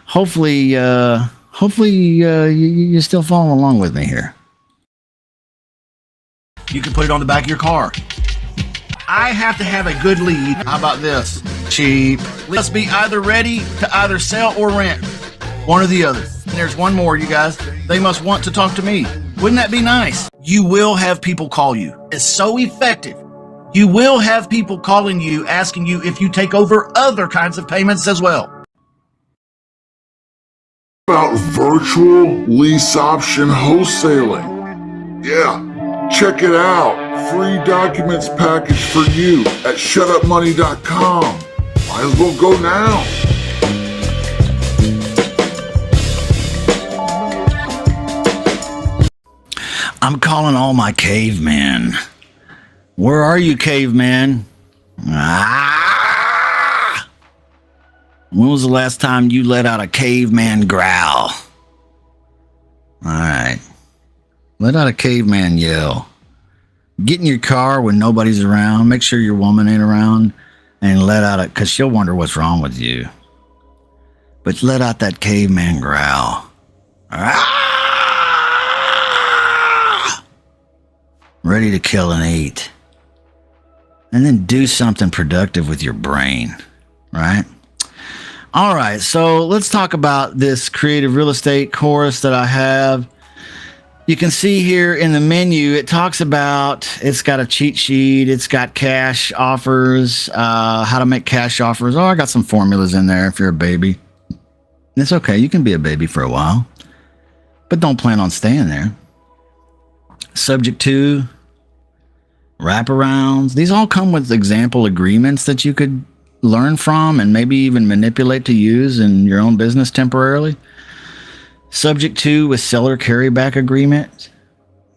S1: Hopefully, you're still following along with me here. You can put it on the back of your car. I have to have a good lead. How about this? Cheap. Let's be either ready to either sell or rent. One or the other. And there's one more, you guys. They must want to talk to me. Wouldn't that be nice? You will have people call you. It's so effective. You will have people calling you, asking you if you take over other kinds of payments as well.
S2: About virtual lease option wholesaling. Yeah, check it out. Free documents package for you at shutupmoney.com. Might as well go now.
S1: I'm calling all my cavemen. Where are you, caveman? When was the last time you let out a caveman growl? All right. Let out a caveman yell. Get in your car when nobody's around. Make sure your woman ain't around. And let out it, because she'll wonder what's wrong with you. But let out that caveman growl. Ready to kill and eat. And then do something productive with your brain, right? All right, so let's talk about this creative real estate course that I have. You can see here in the menu, it talks about, it's got a cheat sheet, it's got cash offers, how to make cash offers. Oh, I got some formulas in there if you're a baby. It's okay, you can be a baby for a while, but don't plan on staying there. Subject to, wraparounds. These all come with example agreements that you could learn from and maybe even manipulate to use in your own business temporarily. Subject to with seller carryback agreement.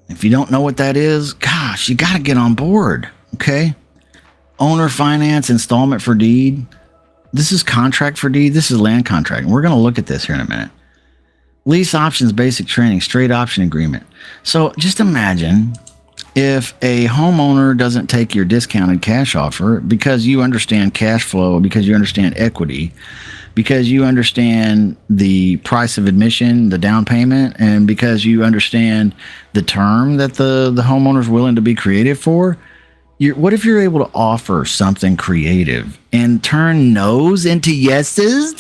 S1: If you don't know what that is, gosh, you got to get on board. Okay. Owner finance installment for deed. This is contract for deed. This is land contract. And we're going to look at this here in a minute. Lease options, basic training, straight option agreement. So just imagine if a homeowner doesn't take your discounted cash offer because you understand cash flow, because you understand equity, because you understand the price of admission, the down payment, and because you understand the term that the homeowner's willing to be creative for. What if you're able to offer something creative and turn no's into yeses?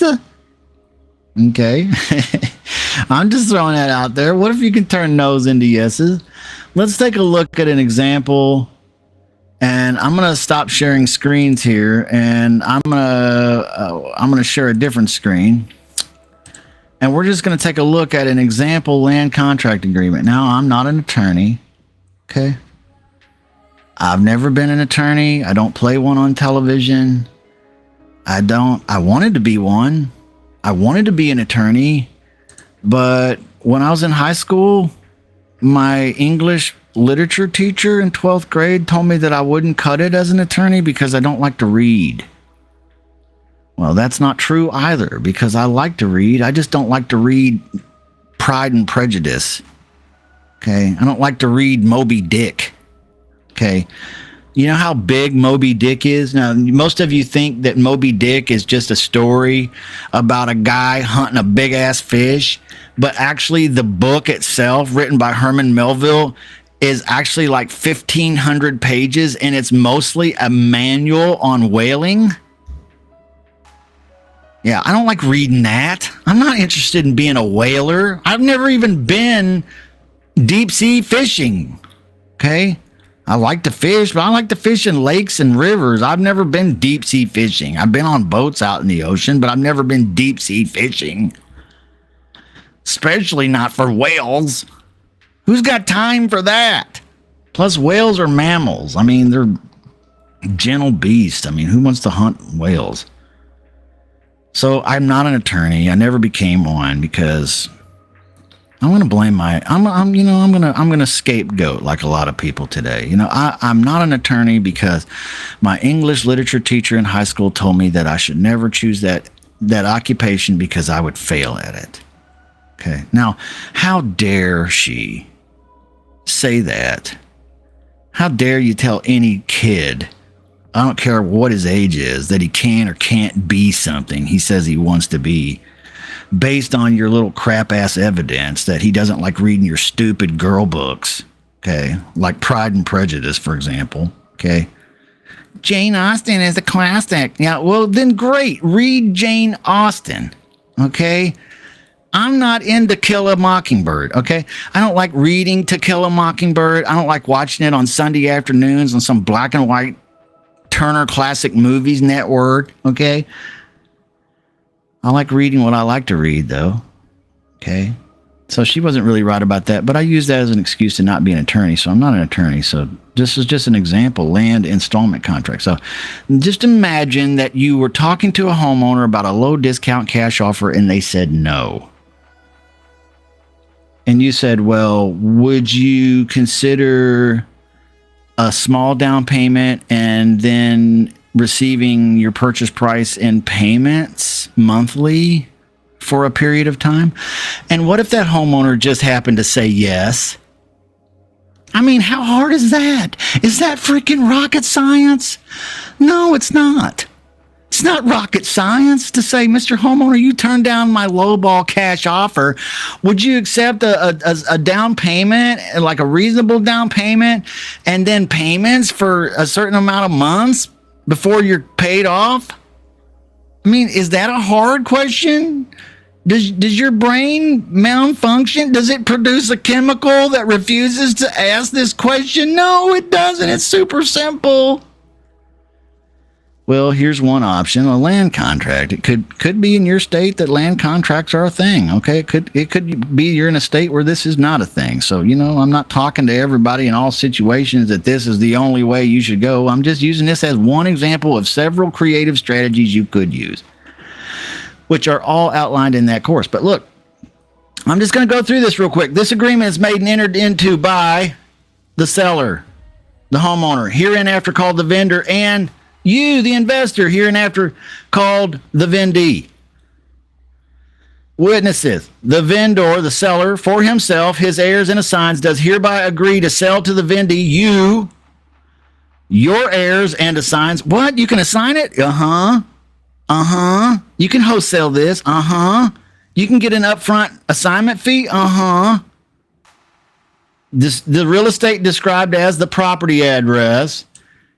S1: Okay. I'm just throwing that out there. What if you can turn no's into yeses? Let's take a look at an example. And I'm going to stop sharing screens here, and I'm going to share a different screen. And we're just going to take a look at an example land contract agreement. Now, I'm not an attorney. Okay. I've never been an attorney. I don't play one on television. I wanted to be one. I wanted to be an attorney. But when I was in high school, my English literature teacher in 12th grade told me that I wouldn't cut it as an attorney because I don't like to read. Well, that's not true either, because I like to read. I just don't like to read Pride and Prejudice. Okay. I don't like to read Moby Dick. Okay. You know how big Moby Dick is? Now, most of you think that Moby Dick is just a story about a guy hunting a big ass fish, but actually the book itself, written by Herman Melville, is actually like 1,500 pages, and it's mostly a manual on whaling. Yeah, I don't like reading that. I'm not interested in being a whaler. I've never even been deep sea fishing. Okay? I like to fish, but I like to fish in lakes and rivers. I've never been deep sea fishing. I've been on boats out in the ocean, but I've never been deep sea fishing. Especially not for whales. Who's got time for that? Plus, whales are mammals. I mean, they're gentle beasts. I mean, who wants to hunt whales? So I'm not an attorney. I never became one because I'm going to blame I'm going to scapegoat like a lot of people today. You know, I'm not an attorney because my English literature teacher in high school told me that I should never choose that occupation because I would fail at it. Okay. Now, how dare she say that? How dare you tell any kid, I don't care what his age is, that he can or can't be something he says he wants to be, based on your little crap ass evidence that he doesn't like reading your stupid girl books. Okay. Like Pride and Prejudice, for example. Okay. Jane Austen is a classic. Yeah. Well, then great. Read Jane Austen. Okay. I'm not into Kill a Mockingbird, okay? I don't like reading To Kill a Mockingbird. I don't like watching it on Sunday afternoons on some black and white Turner Classic Movies network, okay? I like reading what I like to read, though, okay? So she wasn't really right about that, but I use that as an excuse to not be an attorney, so I'm not an attorney. So this is just an example, land installment contract. So just imagine that you were talking to a homeowner about a low discount cash offer and they said no. And you said, well, would you consider a small down payment and then receiving your purchase price in payments monthly for a period of time? And what if that homeowner just happened to say yes? I mean, how hard is that? Is that freaking rocket science? No, it's not. It's not rocket science to say, Mr. Homeowner, you turned down my lowball cash offer. Would you accept a down payment, like a reasonable down payment, and then payments for a certain amount of months before you're paid off? I mean, is that a hard question? Does your brain malfunction? Does it produce a chemical that refuses to ask this question? No, it doesn't. It's super simple. Well, here's one option: a land contract. It could be in your state that land contracts are a thing. Okay, it could be you're in a state where this is not a thing. So I'm not talking to everybody in all situations that this is the only way you should go. I'm just using this as one example of several creative strategies you could use, which are all outlined in that course. But look, I'm just going to go through this real quick. This agreement is made and entered into by the seller, the homeowner, hereinafter called the vendor, and you, the investor, hereinafter called the vendee. Witnesses: the vendor, the seller, for himself, his heirs, and assigns, does hereby agree to sell to the vendee, you, your heirs, and assigns. What? You can assign it? Uh-huh. You can wholesale this. You can get an upfront assignment fee. The real estate described as the property address,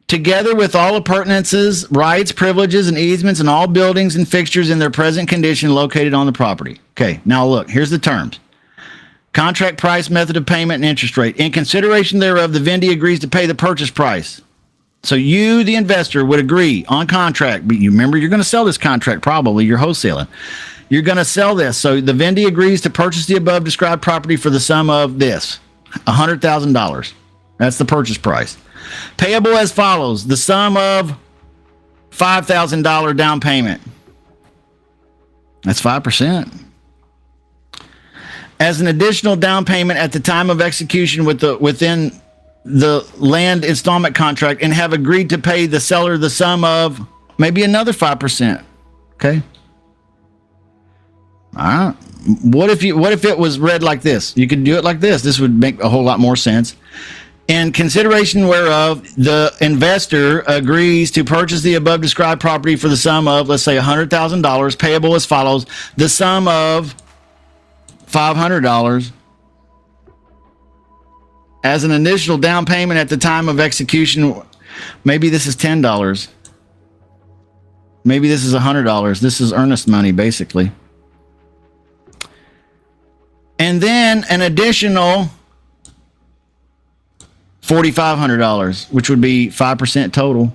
S1: together with all appurtenances, rights, privileges, and easements, and all buildings and fixtures in their present condition located on the property. Okay, now look, here's the terms. Contract price, method of payment, and interest rate. In consideration thereof, the vendee agrees to pay the purchase price. So you, the investor, would agree on contract. But you remember, you're going to sell this contract probably. You're wholesaling. You're going to sell this. So the vendee agrees to purchase the above described property for the sum of this, $100,000. That's the purchase price. Payable as follows: the sum of $5,000 down payment. That's 5%. As an additional down payment at the time of execution within the land installment contract, and have agreed to pay the seller the sum of maybe another 5%. Okay. All right. What if it was read like this? You could do it like this. This would make a whole lot more sense. In consideration whereof, the investor agrees to purchase the above described property for the sum of, let's say, $100,000, payable as follows: the sum of $500 as an initial down payment at the time of execution. Maybe this is $10. Maybe this is $100. This is earnest money, basically. And then an additional $4,500, which would be 5% total.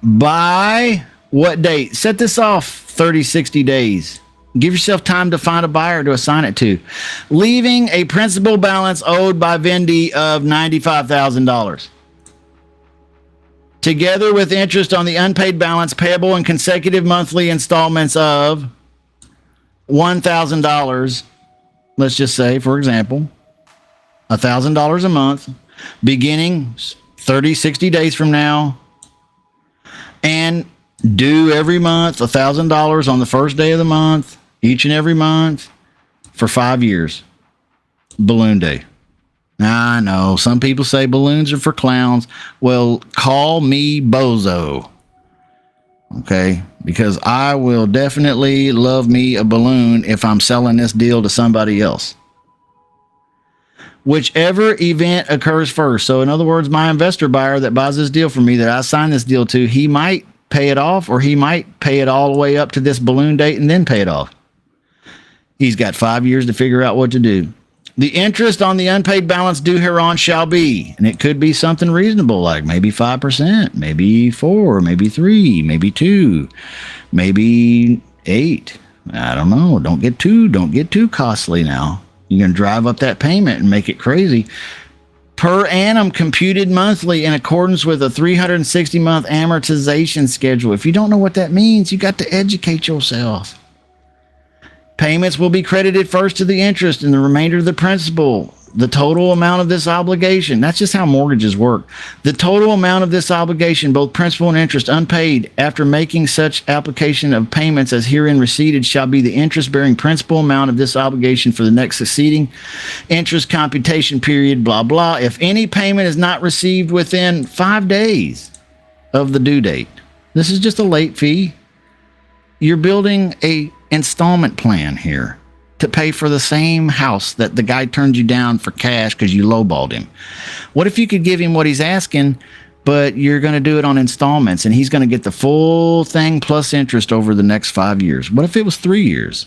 S1: By what date? Set this off 30, 60 days. Give yourself time to find a buyer to assign it to, leaving a principal balance owed by vendee of $95,000. Together with interest on the unpaid balance payable in consecutive monthly installments of $1,000. Let's just say, for example, $1,000 a month, beginning 30, 60 days from now, and due every month $1,000 on the first day of the month, each and every month for 5 years. Balloon day. Now, I know some people say balloons are for clowns. Well, call me bozo. Okay, because I will definitely love me a balloon if I'm selling this deal to somebody else. Whichever event occurs first. So in other words, my investor buyer that buys this deal from me, that I sign this deal to, he might pay it off, or he might pay it all the way up to this balloon date and then pay it off. He's got 5 years to figure out what to do. The interest on the unpaid balance due hereon shall be, and it could be something reasonable, like maybe 5%, maybe 4, maybe 3, maybe 2, maybe 8. I don't know. Don't get too costly now. You're going to drive up that payment and make it crazy. Per annum, computed monthly in accordance with a 360-month amortization schedule. If you don't know what that means, you got to educate yourself. Payments will be credited first to the interest and the remainder to the principal. The total amount of this obligation, that's just how mortgages work. The total amount of this obligation, both principal and interest, unpaid after making such application of payments as herein receipted, shall be the interest-bearing principal amount of this obligation for the next succeeding interest computation period, blah, blah. If any payment is not received within 5 days of the due date. This is just a late fee. You're building a installment plan here to pay for the same house that the guy turned you down for cash because you lowballed him. What if you could give him what he's asking but you're going to do it on installments, and he's going to get the full thing plus interest over the next 5 years. What if it was 3 years?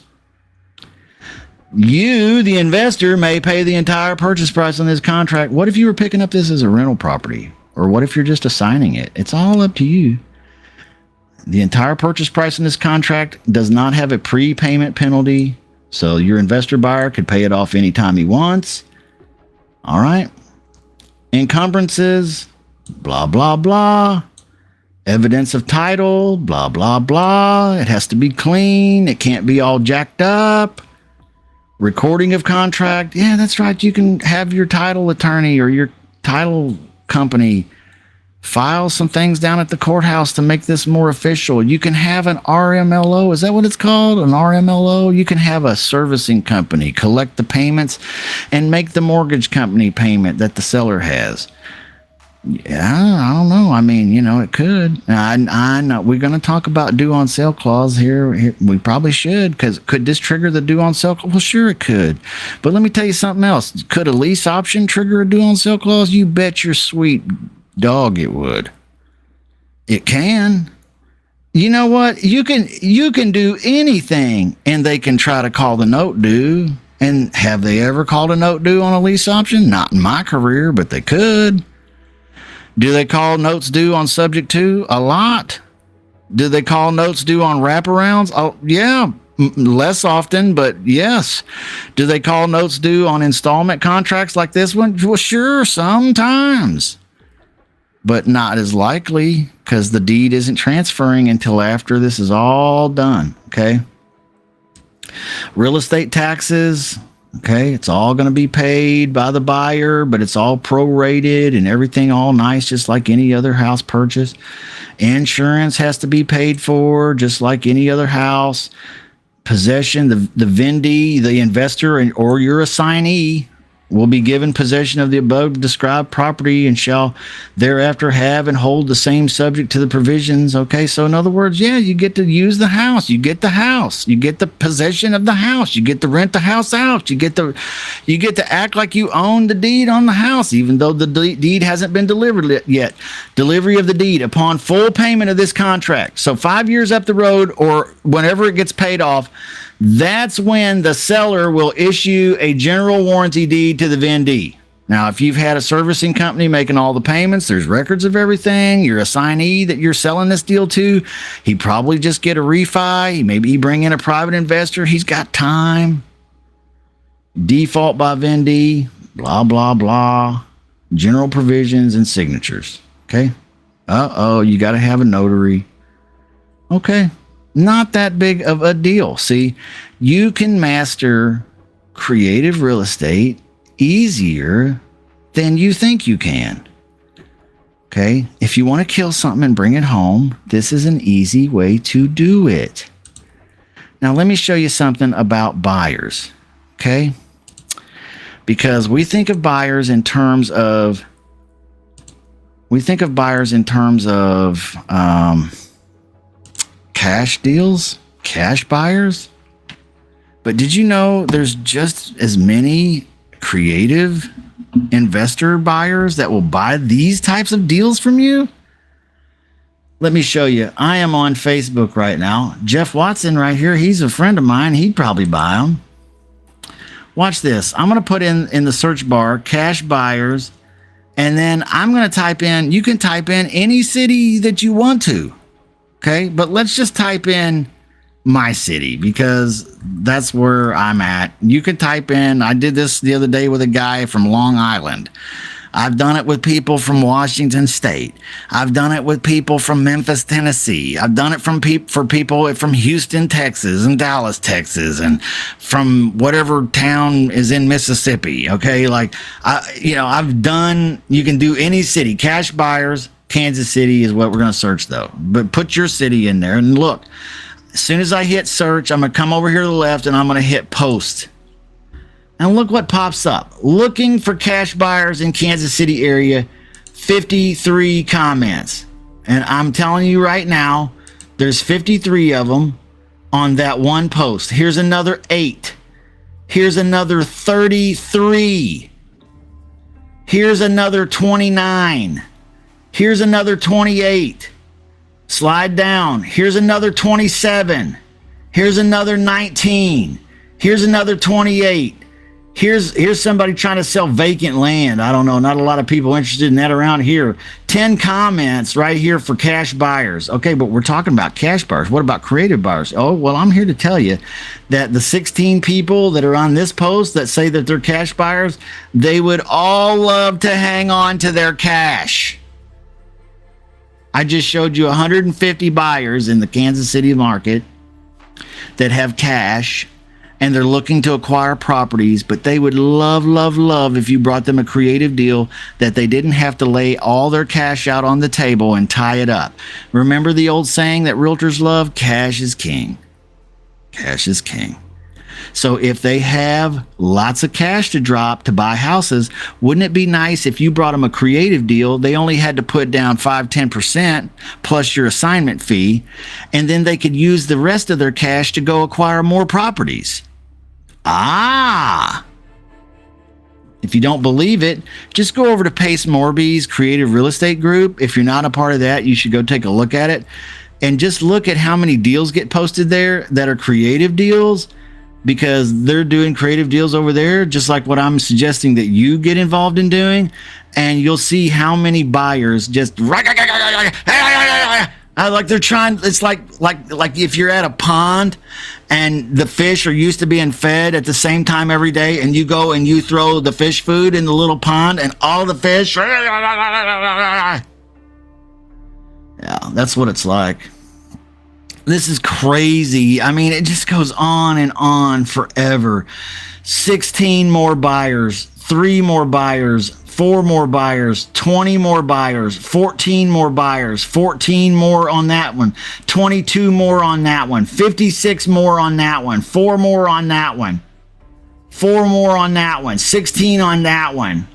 S1: You, the investor, may pay the entire purchase price on this contract. What if you were picking up this as a rental property? Or what if you're just assigning it? It's all up to you. The entire purchase price in this contract does not have a prepayment penalty, so your investor buyer could pay it off anytime he wants. All right. Encumbrances, blah, blah, blah. Evidence of title, blah, blah, blah. It has to be clean. It can't be all jacked up. Recording of contract. Yeah, that's right. You can have your title attorney or your title company file some things down at the courthouse to make this more official. You can have an RMLO. Is that what it's called? An RMLO? You can have a servicing company collect the payments and make the mortgage company payment that the seller has. Yeah, I don't know. I mean, it could. I know we're going to talk about due on sale clause here. We probably should, because could this trigger the due on sale clause? Well, sure it could. But let me tell you something else. Could a lease option trigger a due on sale clause? You bet your sweet dog it would. It can. You know what? You can do anything, and they can try to call the note due. And have they ever called a note due on a lease option? Not in my career, but they could. Do they call notes due on subject to? A lot. Do they call notes due on wraparounds? Oh, yeah. Less often, but yes. Do they call notes due on installment contracts like this one? Well, sure, sometimes. But not as likely, because the deed isn't transferring until after this is all done. Okay. Real estate taxes. Okay, it's all going to be paid by the buyer, but it's all prorated and everything all nice, just like any other house purchase. Insurance has to be paid for, just like any other house. Possession, the vendee, the investor, or your assignee will be given possession of the above described property and shall thereafter have and hold the same subject to the provisions. Okay, so in other words, yeah, you get to use the house. You get the house. You get the possession of the house. You get to rent the house out. You get to act like you own the deed on the house, even though the deed hasn't been delivered yet. Delivery of the deed upon full payment of this contract. So 5 years up the road, or whenever it gets paid off, that's when the seller will issue a general warranty deed to the vendee. Now, if you've had a servicing company making all the payments, there's records of everything. Your assignee that you're selling this deal to, he probably just get a refi. Maybe he bring in a private investor. He's got time. Default by vendee, blah, blah, blah. General provisions and signatures. Okay. You got to have a notary. Okay. Not that big of a deal. See, you can master creative real estate easier than you think you can. Okay? If you want to kill something and bring it home, this is an easy way to do it. Now, let me show you something about buyers. Okay? Because we think of buyers in terms of cash deals, cash buyers. But did you know there's just as many creative investor buyers that will buy these types of deals from you? Let me show you. I am on Facebook right now. Jeff Watson right here. He's a friend of mine. He'd probably buy them. Watch this. I'm going to put in the search bar cash buyers, and then I'm going to type in, you can type in any city that you want to. Okay, but let's just type in my city, because that's where I'm at. You can type in, I did this the other day with a guy from Long Island. I've done it with people from Washington State. I've done it with people from Memphis, Tennessee. I've done it for people from Houston, Texas, and Dallas, Texas, and from whatever town is in Mississippi. Okay, I've done, you can do any city. Cash buyers, Kansas City is what we're going to search though. But put your city in there and look. As soon as I hit search, I'm going to come over here to the left and I'm going to hit post. And look what pops up. Looking for cash buyers in Kansas City area, 53 comments. And I'm telling you right now, there's 53 of them on that one post. Here's another 8. Here's another 33. Here's another 29. Here's another 28. Slide down. Here's another 27. Here's another 19. Here's another 28. Here's somebody trying to sell vacant land. I don't know. Not a lot of people interested in that around here. 10 comments right here for cash buyers. Okay, but we're talking about cash buyers. What about creative buyers? Oh, well, I'm here to tell you that the 16 people that are on this post that say that they're cash buyers, they would all love to hang on to their cash. I just showed you 150 buyers in the Kansas City market that have cash and they're looking to acquire properties, but they would love if you brought them a creative deal that they didn't have to lay all their cash out on the table and tie it up. Remember the old saying that realtors love? Cash is king. Cash is king. So if they have lots of cash to drop to buy houses, wouldn't it be nice if you brought them a creative deal? They only had to put down 5-10% plus your assignment fee, and then they could use the rest of their cash to go acquire more properties. If you don't believe it, just go over to Pace Morby's Creative Real Estate Group. If you're not a part of that, you should go take a look at it and just look at how many deals get posted there that are creative deals, because they're doing creative deals over there, just like what I'm suggesting that you get involved in doing. And you'll see how many buyers just like they're trying. It's like if you're at a pond and the fish are used to being fed at the same time every day, and you go and you throw the fish food in the little pond and all the fish. Yeah, that's what it's like. This is crazy. I mean, it just goes on and on forever. 16 more buyers, 3 more buyers, 4 more buyers, 20 more buyers, 14 more buyers, 14 more on that one, 22 more on that one, 56 more on that one, 4 more on that one, 4 more on that one, 16 on that one,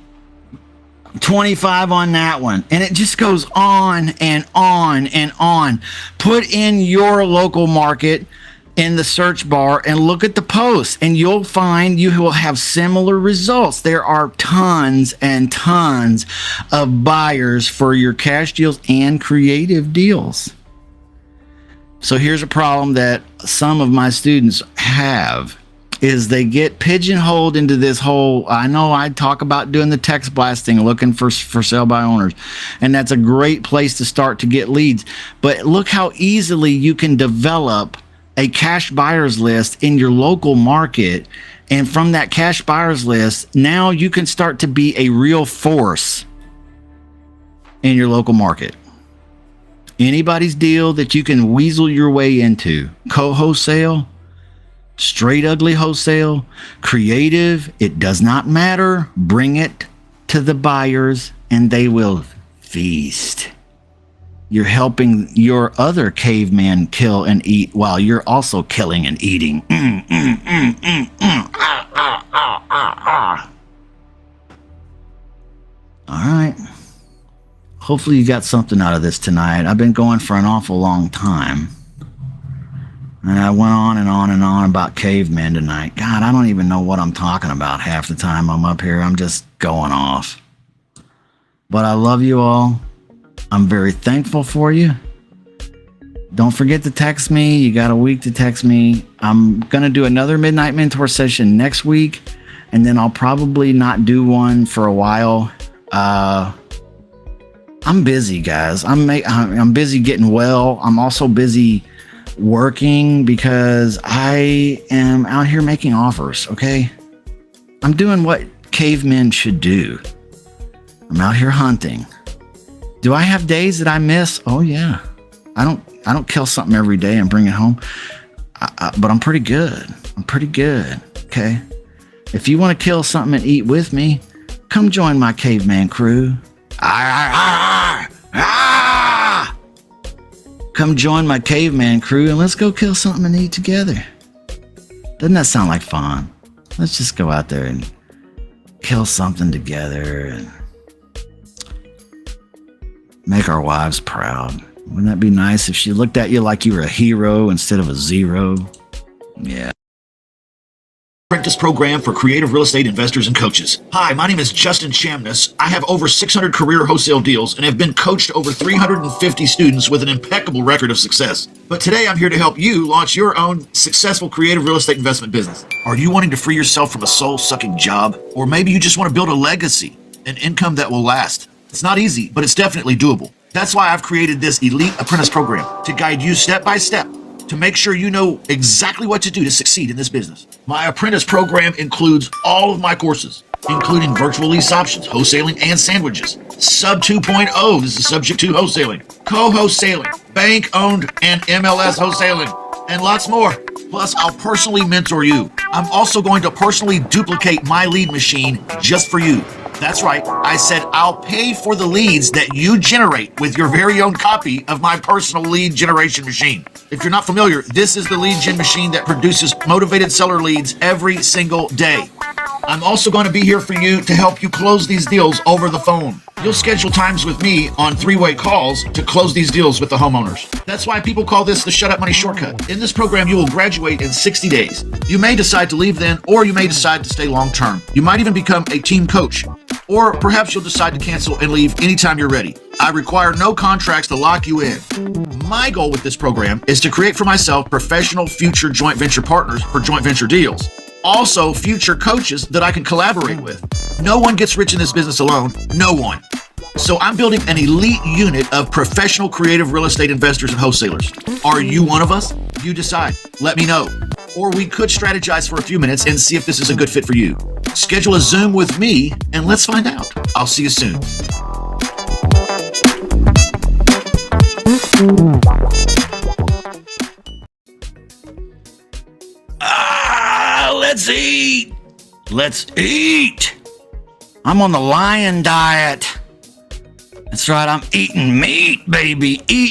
S1: 25 on that one, and it just goes on and on and on. Put in your local market in the search bar and look at the posts, and you'll find you will have similar results. There are tons and tons of buyers for your cash deals and creative deals. So here's a problem that some of my students have, is they get pigeonholed into this whole, I know I talk about doing the text blasting, looking for sale by owners, and that's a great place to start to get leads. But look how easily you can develop a cash buyers list in your local market. And from that cash buyers list, now you can start to be a real force in your local market. Anybody's deal that you can weasel your way into, co-wholesale, straight ugly wholesale, creative, it does not matter. Bring it to the buyers and they will feast. You're helping your other caveman kill and eat while you're also killing and eating. All right. Hopefully you got something out of this tonight. I've been going for an awful long time. And I went on and on and on about cavemen tonight. God, I don't even know what I'm talking about half the time I'm up here. I'm just going off. But I love you all. I'm very thankful for you. Don't forget to text me. You got a week to text me. I'm going to do another Midnight Mentor session next week. And then I'll probably not do one for a while. I'm busy, guys. I'm busy getting well. I'm also busy working because I am out here making offers, okay? I'm doing what cavemen should do. I'm out here hunting. Do I have days that I miss? Oh yeah. I don't kill something every day and bring it home. But I'm pretty good. Okay? If you want to kill something and eat with me, come join my caveman crew. Come join my caveman crew and let's go kill something and eat together. Doesn't that sound like fun? Let's just go out there and kill something together and make our wives proud. Wouldn't that be nice if she looked at you like you were a hero instead of a zero? Yeah.
S7: Apprentice program for creative real estate investors and coaches. Hi, my name is Justin Chamness. I have over 600 career wholesale deals and have been coached over 350 students with an impeccable record of success. But today I'm here to help you launch your own successful creative real estate investment business. Are you wanting to free yourself from a soul-sucking job? Or maybe you just want to build a legacy, an income that will last. It's not easy, but it's definitely doable. That's why I've created this elite apprentice program to guide you step by step to make sure you know exactly what to do to succeed in this business. My apprentice program includes all of my courses, including virtual lease options, wholesaling, and sandwiches. Sub 2.0, this is subject to wholesaling, co-wholesaling, bank-owned and MLS wholesaling, and lots more. Plus, I'll personally mentor you. I'm also going to personally duplicate my lead machine just for you. That's right. I said I'll pay for the leads that you generate with your very own copy of my personal lead generation machine. If you're not familiar, this is the lead gen machine that produces motivated seller leads every single day. I'm also going to be here for you to help you close these deals over the phone. You'll schedule times with me on 3-way calls to close these deals with the homeowners. That's why people call this the Shut Up Money Shortcut. In this program, you will graduate in 60 days. You may decide to leave then, or you may decide to stay long term. You might even become a team coach, or perhaps you'll decide to cancel and leave anytime you're ready. I require no contracts to lock you in. My goal with this program is to create for myself professional future joint venture partners for joint venture deals. Also, future coaches that I can collaborate with. No one gets rich in this business alone. No one. So I'm building an elite unit of professional creative real estate investors and wholesalers. Are you one of us? You decide. Let me know. Or we could strategize for a few minutes and see if this is a good fit for you. Schedule a Zoom with me and let's find out. I'll see you soon. Let's eat. Let's eat. I'm on the lion diet. That's right, I'm eating meat, baby. Eat